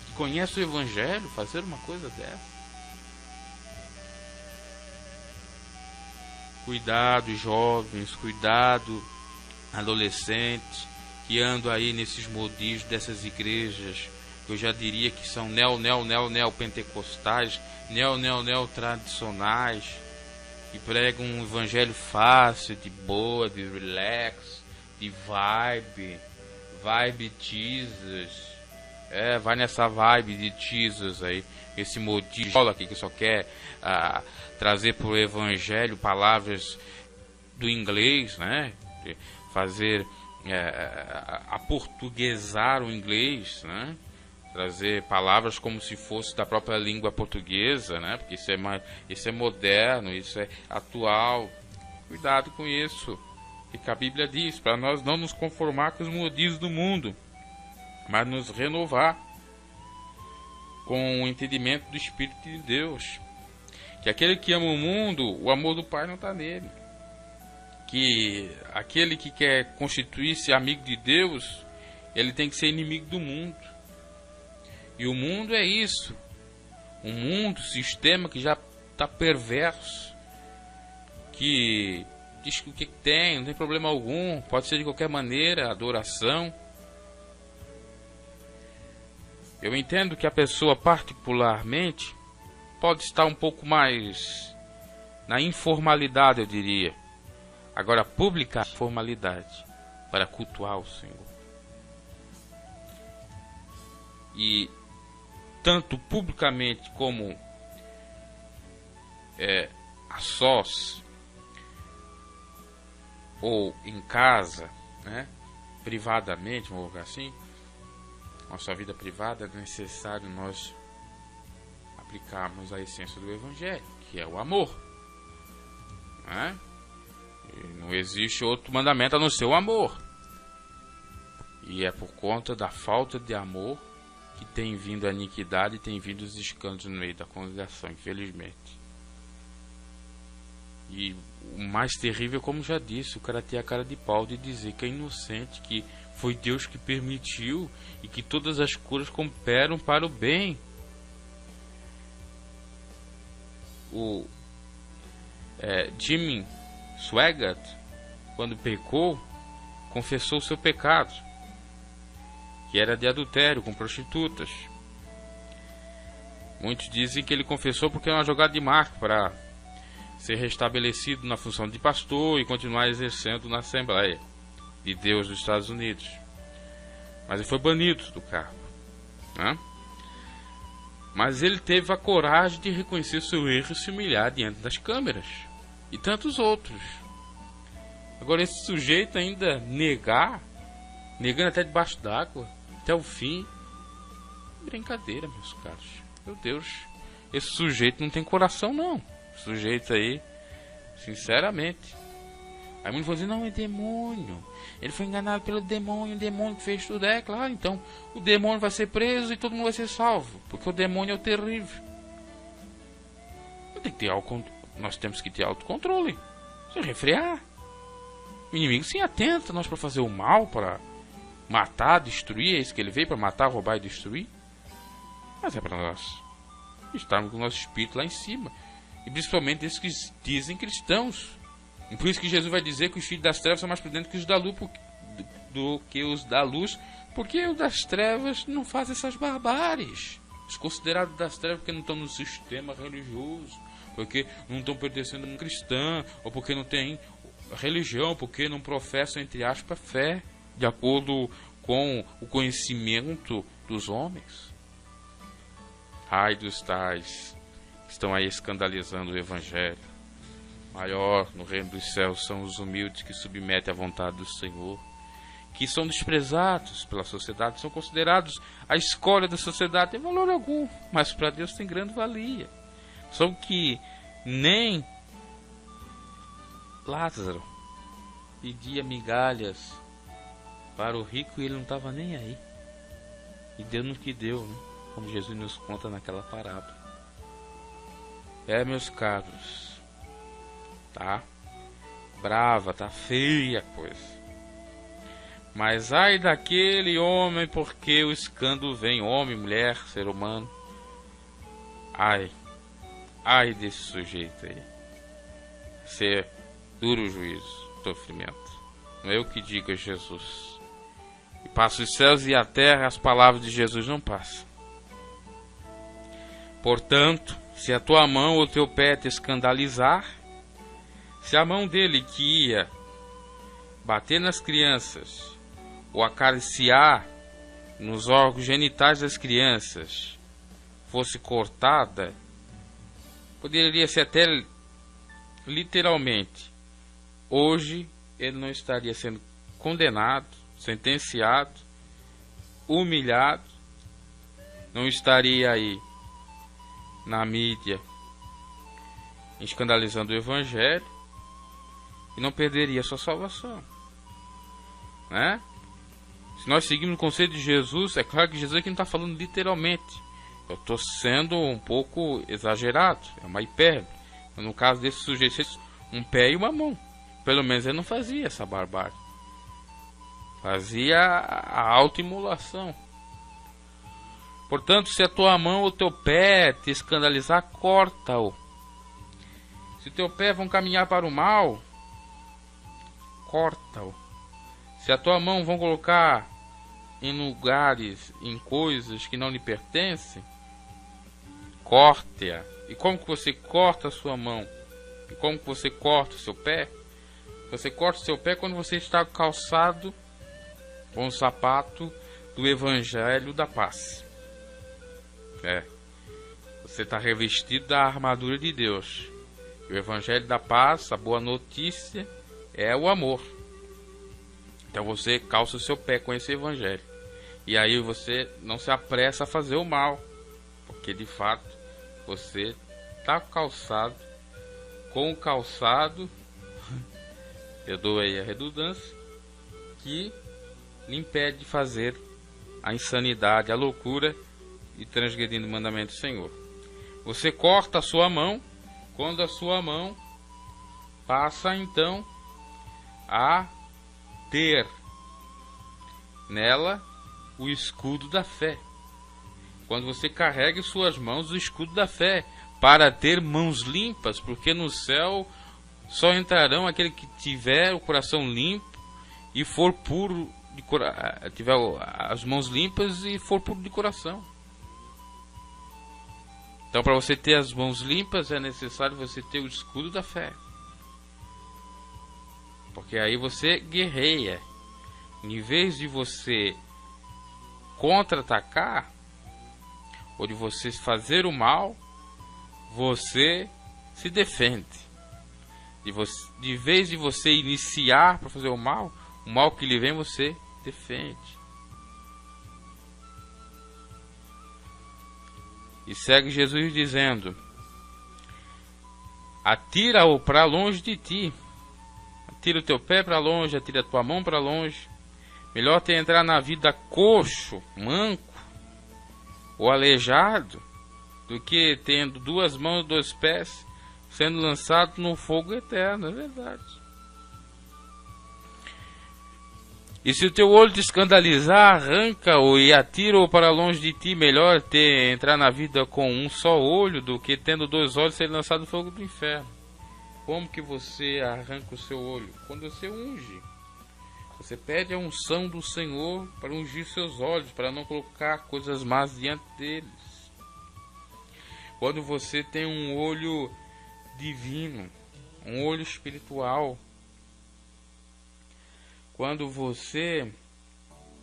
que conhece o evangelho, fazer uma coisa dessa. Cuidado, jovens, cuidado, adolescentes que andam aí nesses modismos dessas igrejas, que eu já diria que são neo-pentecostais, neo-tradicionais, que pregam um evangelho fácil, de boa, de relax, de vibe Jesus. Vai nessa vibe de Jesus aí, esse modismo aqui que só quer trazer para o evangelho palavras do inglês, né? Fazer aportuguesar o inglês, né? Trazer palavras como se fosse da própria língua portuguesa, né? Porque isso é moderno, isso é atual. Cuidado com isso, que a Bíblia diz, para nós não nos conformar com os modismos do mundo, mas nos renovar com o entendimento do Espírito de Deus. Que aquele que ama o mundo, o amor do Pai não está nele. Que aquele que quer constituir-se amigo de Deus, ele tem que ser inimigo do mundo. E o mundo é isso. Um mundo, sistema que já está perverso. Que diz que o que tem, não tem problema algum. Pode ser de qualquer maneira, adoração. Eu entendo que a pessoa particularmente pode estar um pouco mais na informalidade, eu diria. Agora, pública formalidade para cultuar o Senhor. E tanto publicamente como a sós ou em casa, né, privadamente, vamos colocar assim, nossa vida privada, é necessário nós aplicarmos a essência do Evangelho, que é o amor, né? E não existe outro mandamento a não ser o amor. E é por conta da falta de amor que tem vindo a iniquidade e tem vindo os escândalos no meio da congregação, infelizmente. E o mais terrível, como já disse, o cara tem a cara de pau de dizer que é inocente, que foi Deus que permitiu e que todas as coisas cooperam para o bem. O Jimmy Swaggart, quando pecou, confessou seu pecado, que era de adultério com prostitutas. Muitos dizem que ele confessou porque é uma jogada de marketing para ser restabelecido na função de pastor e continuar exercendo na Assembleia de Deus dos Estados Unidos. Mas ele foi banido do cargo, né? Mas ele teve a coragem de reconhecer seu erro e se humilhar diante das câmeras. E tantos outros. Agora esse sujeito ainda negando até debaixo d'água, até o fim. Brincadeira, meus caros. Meu Deus, esse sujeito não tem coração não. Esse sujeito aí, sinceramente, Aí muitos vão dizer, não, é demônio. Ele foi enganado pelo demônio, o demônio que fez tudo. É claro, então o demônio vai ser preso e todo mundo vai ser salvo. Porque o demônio é o terrível. Nós temos que ter autocontrole. Se refrear. O inimigo se atenta nós para fazer o mal, para matar, destruir. É isso que ele veio, para matar, roubar e destruir. Mas é para nós estarmos com o nosso espírito lá em cima. E principalmente esses que dizem cristãos. E por isso que Jesus vai dizer que os filhos das trevas são mais prudentes que os da luz, do que os da luz, porque os das trevas não fazem essas barbáries. Os considerados das trevas porque não estão no sistema religioso, porque não estão pertencendo a um cristão, ou porque não têm religião, porque não professam, entre aspas, fé, de acordo com o conhecimento dos homens. Ai dos tais que estão aí escandalizando o Evangelho. Maior no reino dos céus são os humildes que submetem à vontade do Senhor, que são desprezados pela sociedade, são considerados a escória da sociedade, tem valor algum, mas para Deus tem grande valia. São que nem Lázaro pedia migalhas para o rico e ele não estava nem aí. E deu no que deu, né? Como Jesus nos conta naquela parábola. Meus caros, tá brava, tá feia a coisa. Mas ai daquele homem, porque o escândalo vem, homem, mulher, ser humano. Ai desse sujeito aí. Ser duro o juízo, sofrimento. Não é eu que digo, é Jesus. E passa os céus e a terra, as palavras de Jesus não passam. Portanto, se a tua mão ou teu pé te escandalizar, se a mão dele que ia bater nas crianças ou acariciar nos órgãos genitais das crianças fosse cortada, poderia ser até literalmente, hoje ele não estaria sendo condenado, sentenciado, humilhado, não estaria aí na mídia escandalizando o Evangelho e não perderia a sua salvação, né? Se nós seguirmos o conselho de Jesus, é claro que Jesus aqui não está falando literalmente. Eu estou sendo um pouco exagerado, é uma hipérbole. No caso desse sujeito, um pé e uma mão. Pelo menos ele não fazia essa barbárie. Fazia a autoimolação. Portanto, se a tua mão ou teu pé te escandalizar, corta-o. Se teu pé vão caminhar para o mal, corta-o. Se a tua mão vão colocar em lugares, em coisas que não lhe pertencem, corte-a. E como que você corta a sua mão? E como que você corta o seu pé? Você corta o seu pé quando você está calçado com o sapato do Evangelho da Paz. Você está revestido da armadura de Deus. E o Evangelho da Paz, a boa notícia, é o amor. Então você calça o seu pé com esse Evangelho. E aí você não se apressa a fazer o mal. Porque de fato você está calçado com o calçado, perdoa aí a redundância, que lhe impede de fazer a insanidade, a loucura e transgredindo o mandamento do Senhor. Você corta a sua mão quando a sua mão passa então a ter nela o escudo da fé. Quando você carrega em suas mãos o escudo da fé, para ter mãos limpas, porque no céu só entrarão aquele que tiver o coração limpo e for puro, tiver as mãos limpas e for puro de coração. Então, para você ter as mãos limpas, é necessário você ter o escudo da fé. Porque aí você guerreia. Em vez de você contra-atacar, ou de você fazer o mal, você se defende. De vez de você iniciar para fazer o mal que lhe vem, você defende. E segue Jesus dizendo: atira-o para longe de ti. tira o teu pé para longe, atira a tua mão para longe. Melhor ter entrar na vida coxo, manco ou aleijado, do que tendo duas mãos e dois pés, sendo lançado no fogo eterno, é verdade. E se o teu olho te escandalizar, arranca-o e atira-o para longe de ti. Melhor ter entrar na vida com um só olho, do que tendo dois olhos ser lançado no fogo do inferno. Como que você arranca o seu olho? Quando você unge. Você pede a unção do Senhor para ungir seus olhos, para não colocar coisas más diante deles. Quando você tem um olho divino, um olho espiritual, quando você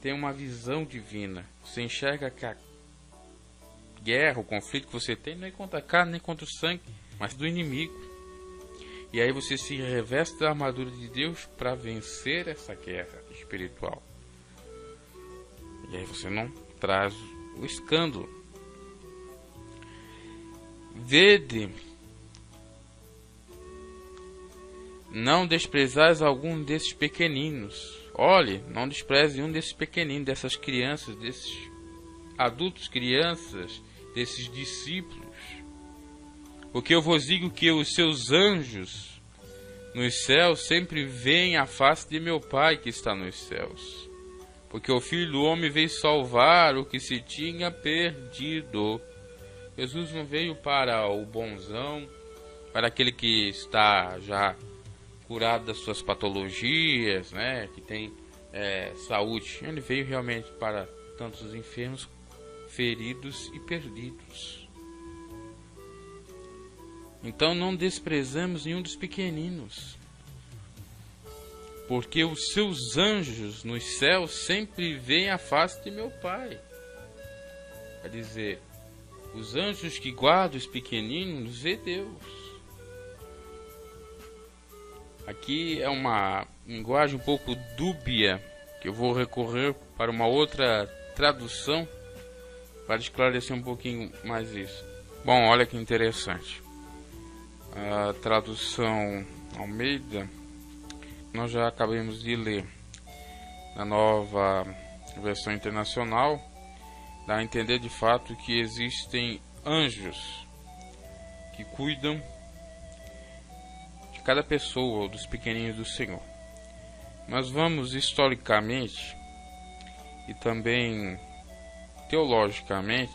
tem uma visão divina, você enxerga que a guerra, o conflito que você tem, não é contra a carne nem contra o sangue, mas do inimigo. E aí você se reveste da armadura de Deus para vencer essa guerra espiritual. E aí você não traz o escândalo. Vede, não desprezais algum desses pequeninos. Olhe, não despreze um desses pequeninos, dessas crianças, desses adultos, crianças, desses discípulos. Porque eu vos digo que os seus anjos nos céus sempre veem a face de meu Pai que está nos céus. Porque o Filho do Homem veio salvar o que se tinha perdido. Jesus não veio para o bonzão, para aquele que está já curado das suas patologias, né, que tem saúde. Ele veio realmente para tantos enfermos, feridos e perdidos. Então não desprezamos nenhum dos pequeninos, porque os seus anjos nos céus sempre veem a face de meu Pai. Quer dizer, os anjos que guardam os pequeninos vê Deus. Aqui é uma linguagem um pouco dúbia, que eu vou recorrer para uma outra tradução para esclarecer um pouquinho mais isso. Bom, olha que interessante. A tradução Almeida, nós já acabamos de ler. Na nova versão internacional, dá a entender de fato que existem anjos que cuidam de cada pessoa ou dos pequeninos do Senhor. Mas vamos historicamente e também teologicamente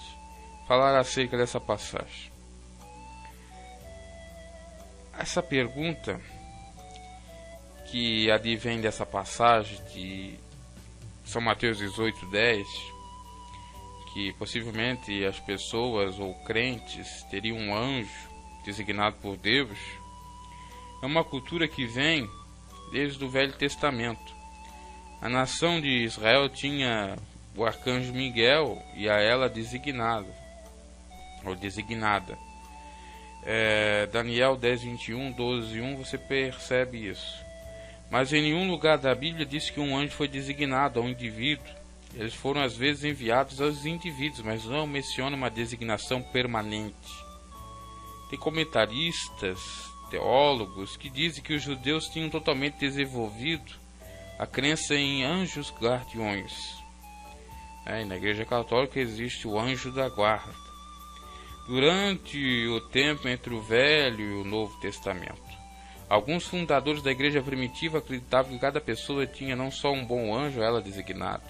falar acerca dessa passagem. Essa pergunta que advém dessa passagem de São Mateus 18:10, que possivelmente as pessoas ou crentes teriam um anjo designado por Deus, é uma cultura que vem desde o Velho Testamento. A nação de Israel tinha o arcanjo Miguel e a ela designado, ou designada. Daniel 10:21, 12:1, você percebe isso. Mas em nenhum lugar da Bíblia diz que um anjo foi designado a um indivíduo. Eles foram às vezes enviados aos indivíduos, mas não menciona uma designação permanente. Tem comentaristas, teólogos, que dizem que os judeus tinham totalmente desenvolvido a crença em anjos guardiões. E na Igreja Católica existe o anjo da guarda, durante o tempo entre o Velho e o Novo Testamento. Alguns fundadores da igreja primitiva acreditavam que cada pessoa tinha não só um bom anjo, ela designado,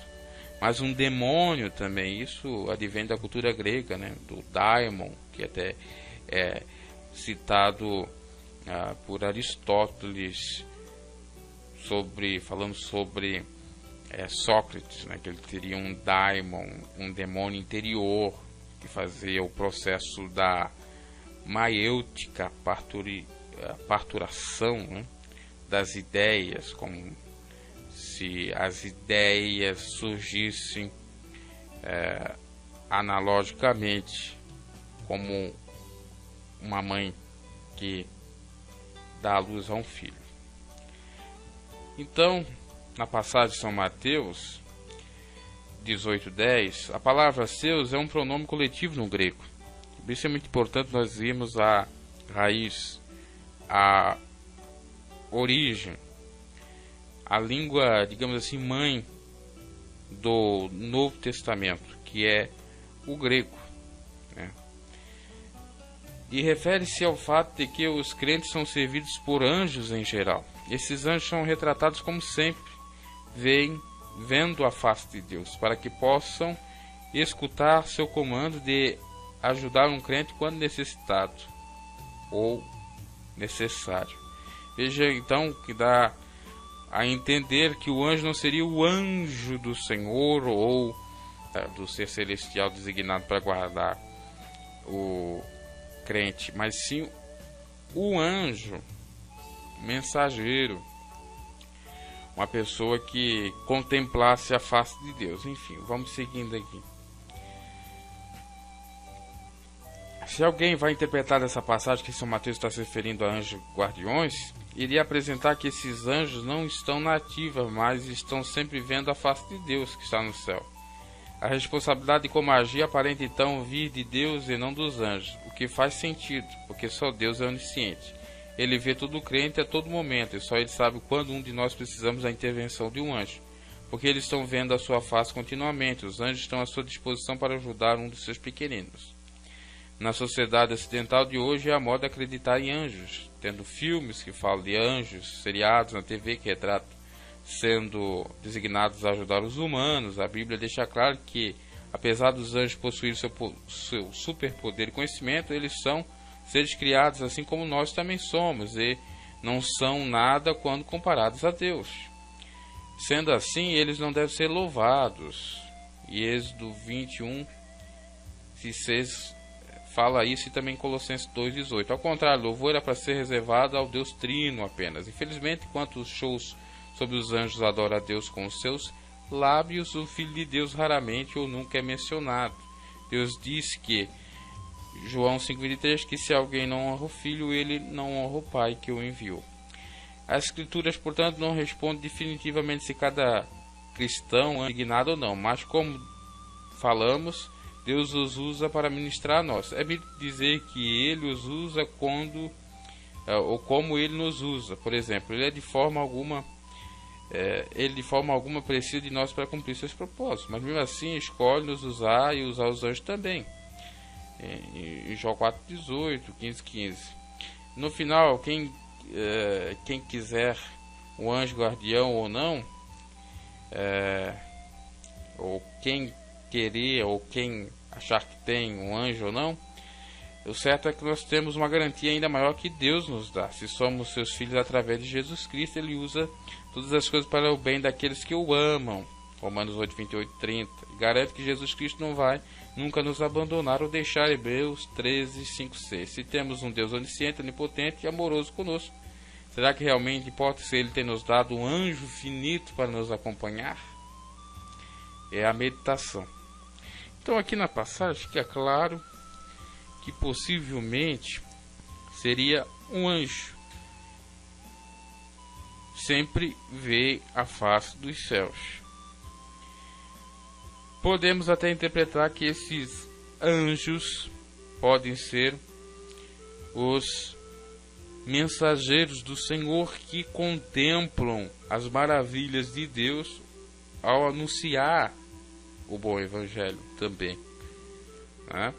mas um demônio também. Isso advém da cultura grega, né? Do daimon, que até é citado por Aristóteles, falando sobre Sócrates, né? Que ele teria um daimon, um demônio interior, que fazia o processo da maiêutica, parturação, né, das ideias, como se as ideias surgissem analogicamente, como uma mãe que dá à luz a um filho. Então, na passagem de São Mateus 18:10, a palavra seus é um pronome coletivo no grego. Por isso é muito importante nós irmos à raiz, à origem a língua, digamos assim, mãe do Novo Testamento, que é o grego, né? E refere-se ao fato de que os crentes são servidos por anjos em geral. Esses anjos são retratados como sempre vendo a face de Deus, para que possam escutar seu comando de ajudar um crente quando necessitado ou necessário. Veja então que dá a entender que o anjo não seria o anjo do Senhor ou do ser celestial designado para guardar o crente, mas sim o anjo mensageiro, uma pessoa que contemplasse a face de Deus. Enfim, vamos seguindo aqui. Se alguém vai interpretar essa passagem que São Mateus está se referindo a anjos guardiões, iria apresentar que esses anjos não estão na ativa, mas estão sempre vendo a face de Deus que está no céu. A responsabilidade de como agir aparenta então vir de Deus e não dos anjos, o que faz sentido, porque só Deus é onisciente. Ele vê todo crente a todo momento, e só Ele sabe quando um de nós precisamos da intervenção de um anjo, porque eles estão vendo a sua face continuamente. Os anjos estão à sua disposição para ajudar um dos seus pequeninos. Na sociedade ocidental de hoje é a moda acreditar em anjos, tendo filmes que falam de anjos, seriados na TV que retratam sendo designados a ajudar os humanos. A Bíblia deixa claro que, apesar dos anjos possuírem seu superpoder e conhecimento, eles são seres criados assim como nós também somos, e não são nada quando comparados a Deus. Sendo assim, eles não devem ser louvados. E Êxodo 21, 6 fala isso, e também Colossenses 2,18. Ao contrário, louvor era para ser reservado ao Deus Trino apenas. Infelizmente, enquanto os shows sobre os anjos adoram a Deus com os seus lábios, o Filho de Deus raramente ou nunca é mencionado. Deus diz que, João 5,23, que se alguém não honra o Filho, ele não honra o Pai que o enviou. As Escrituras, portanto, não respondem definitivamente se cada cristão é indignado ou não, mas como falamos, Deus os usa para ministrar a nós. É bíblico dizer que Ele os usa quando, ou como Ele nos usa. Por exemplo, Ele de forma alguma precisa de nós para cumprir seus propósitos, mas mesmo assim escolhe nos usar e usar os anjos também. Em João 4,18, 15,15. No final, quem quiser um anjo guardião ou não, ou quem querer ou quem achar que tem um anjo ou não, o certo é que nós temos uma garantia ainda maior que Deus nos dá. Se somos seus filhos através de Jesus Cristo, Ele usa todas as coisas para o bem daqueles que o amam. Romanos 8, 28, 30. Garante que Jesus Cristo não vai nunca nos abandonar ou deixar. Hebreus 13, 5, 6. Se temos um Deus onisciente, onipotente e amoroso conosco, será que realmente importa se Ele tem nos dado um anjo finito para nos acompanhar? É a meditação. Então aqui na passagem fica claro que possivelmente seria um anjo. Sempre vê a face dos céus. Podemos até interpretar que esses anjos podem ser os mensageiros do Senhor que contemplam as maravilhas de Deus ao anunciar o bom evangelho também, né?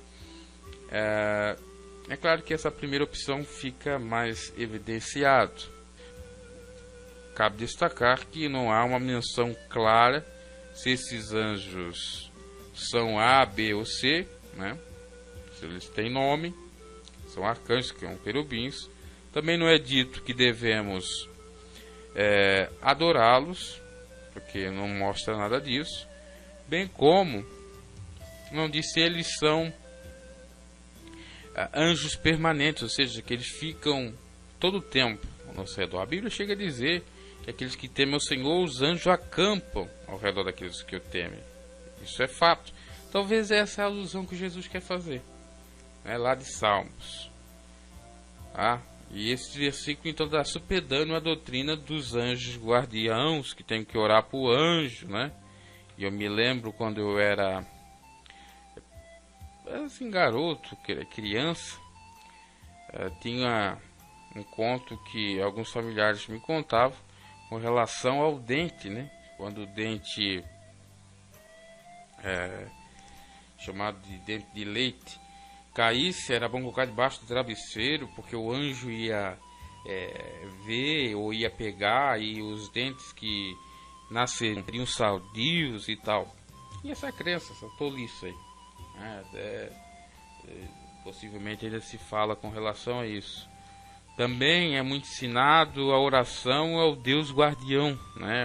É claro que essa primeira opção fica mais evidenciado. Cabe destacar que não há uma menção clara se esses anjos são A, B ou C, né? Se eles têm nome, são arcanjos, que são querubins. Também não é dito que devemos adorá-los, porque não mostra nada disso. Bem como não diz se eles são anjos permanentes, ou seja, que eles ficam todo o tempo ao nosso redor. A Bíblia chega a dizer que aqueles que temem o Senhor, os anjos acampam ao redor daqueles que o temem. Isso é fato. Talvez essa é a alusão que Jesus quer fazer, né, lá de Salmos. E esse versículo então está supedando a doutrina dos anjos guardiãos, que tem que orar por anjo, né? E eu me lembro quando eu era assim, garoto, criança, tinha um conto que alguns familiares me contavam, com relação ao dente, né? Quando o dente chamado de dente de leite caísse, era bom colocar debaixo do travesseiro, porque o anjo ia ver ou ia pegar, e os dentes que nasceriam sadios e tal. E essa crença, essa tolice aí, possivelmente ainda se fala com relação a isso. Também é muito ensinado a oração ao Deus guardião, né?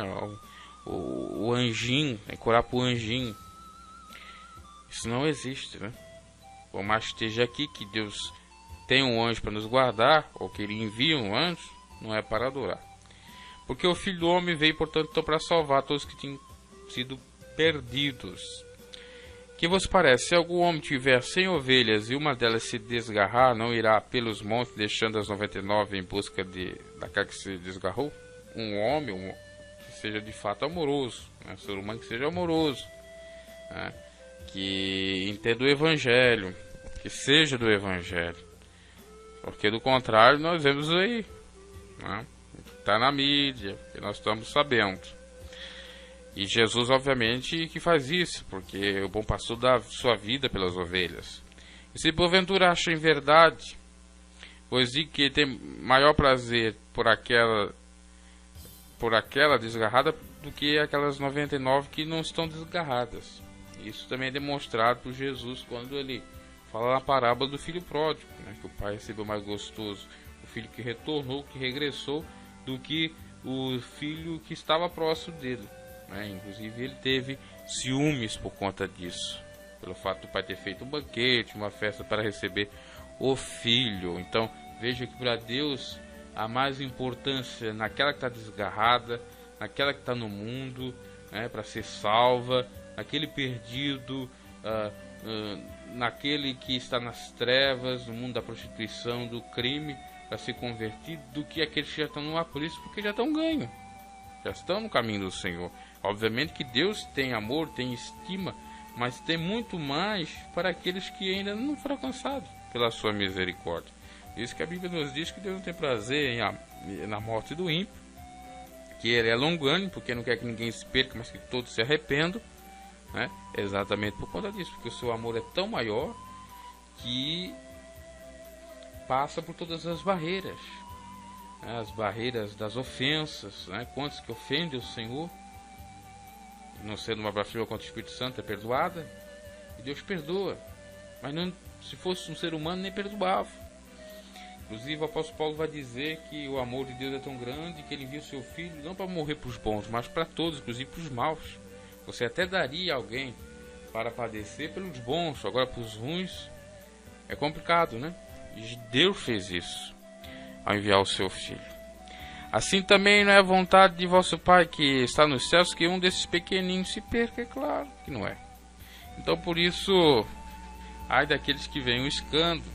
O anjinho, orar para o anjinho. Isso não existe, né? Por mais que esteja aqui que Deus tem um anjo para nos guardar, ou que Ele envia um anjo, não é para adorar. Porque o Filho do Homem veio, portanto, então, para salvar todos que tinham sido perdidos. Que vos parece? Se algum homem tiver 100 ovelhas e uma delas se desgarrar, não irá pelos montes, deixando as 99 em busca daquela que se desgarrou? Um homem que seja de fato amoroso, né? Um ser humano que seja amoroso, né? Que entenda o Evangelho, que seja do Evangelho. Porque do contrário nós vemos aí, né? Está na mídia, que nós estamos sabendo. E Jesus, obviamente, que faz isso, porque o bom pastor dá sua vida pelas ovelhas. E se porventura acha em verdade, pois digo que tem maior prazer por aquela desgarrada do que aquelas 99 que não estão desgarradas. Isso também é demonstrado por Jesus quando ele fala na parábola do filho pródigo, né? Que o pai recebeu mais gostoso o filho que retornou, que regressou, do que o filho que estava próximo dele. Inclusive ele teve ciúmes por conta disso, pelo fato do pai ter feito um banquete, uma festa para receber o filho. Então veja que para Deus há mais importância naquela que está desgarrada, naquela que está no mundo, né, para ser salva, naquele perdido, naquele que está nas trevas, no mundo da prostituição, do crime, para ser convertido, do que aqueles que já estão no aprisco, porque já estão ganhos, já estão no caminho do Senhor. Obviamente que Deus tem amor, tem estima, mas tem muito mais para aqueles que ainda não foram alcançados pela sua misericórdia. Isso que a Bíblia nos diz, que Deus não tem prazer na morte do ímpio, que Ele é longânimo, porque não quer que ninguém se perca, mas que todos se arrependam, né? Exatamente por conta disso, porque o seu amor é tão maior que passa por todas as barreiras, né? As barreiras das ofensas, né? Quantos que ofendem o Senhor, não sendo uma blasfêmia contra o Espírito Santo, é perdoada, e Deus perdoa, mas não, se fosse um ser humano nem perdoava. Inclusive o apóstolo Paulo vai dizer que o amor de Deus é tão grande que ele envia o seu filho não para morrer para os bons, mas para todos, inclusive para os maus. Você até daria alguém para padecer pelos bons, agora para os ruins é complicado, né? E Deus fez isso ao enviar o seu filho. Assim também não é vontade de vosso Pai que está nos céus que um desses pequeninos se perca, é claro que não é. Então por isso, ai daqueles que veem um escândalo.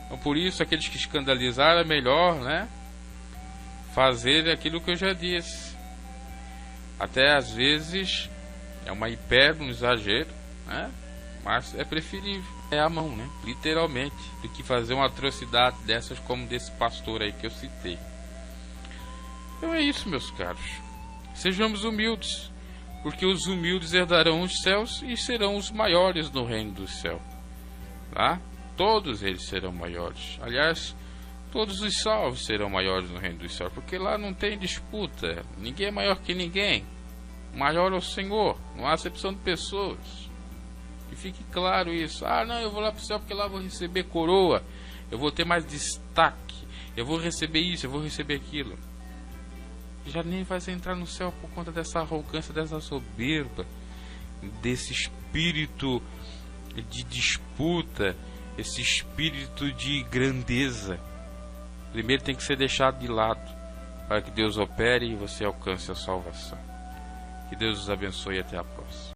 Então por isso, aqueles que escandalizaram, é melhor, né, fazer aquilo que eu já disse. Até às vezes é uma hipérbole, um exagero, né, mas é preferível. É a mão, né, literalmente, do que fazer uma atrocidade dessas como desse pastor aí que eu citei. Então é isso, meus caros. Sejamos humildes, porque os humildes herdarão os céus e serão os maiores no reino do céu. Tá? Todos eles serão maiores. Aliás, todos os salvos serão maiores no reino do céu, porque lá não tem disputa. Ninguém é maior que ninguém. O maior é o Senhor. Não há acepção de pessoas. Que fique claro isso. Ah, não, eu vou lá para o céu porque lá eu vou receber coroa. Eu vou ter mais destaque. Eu vou receber isso, eu vou receber aquilo. Já nem vai entrar no céu por conta dessa arrogância, dessa soberba, desse espírito de disputa, esse espírito de grandeza. Primeiro tem que ser deixado de lado para que Deus opere e você alcance a salvação. Que Deus os abençoe e até a próxima.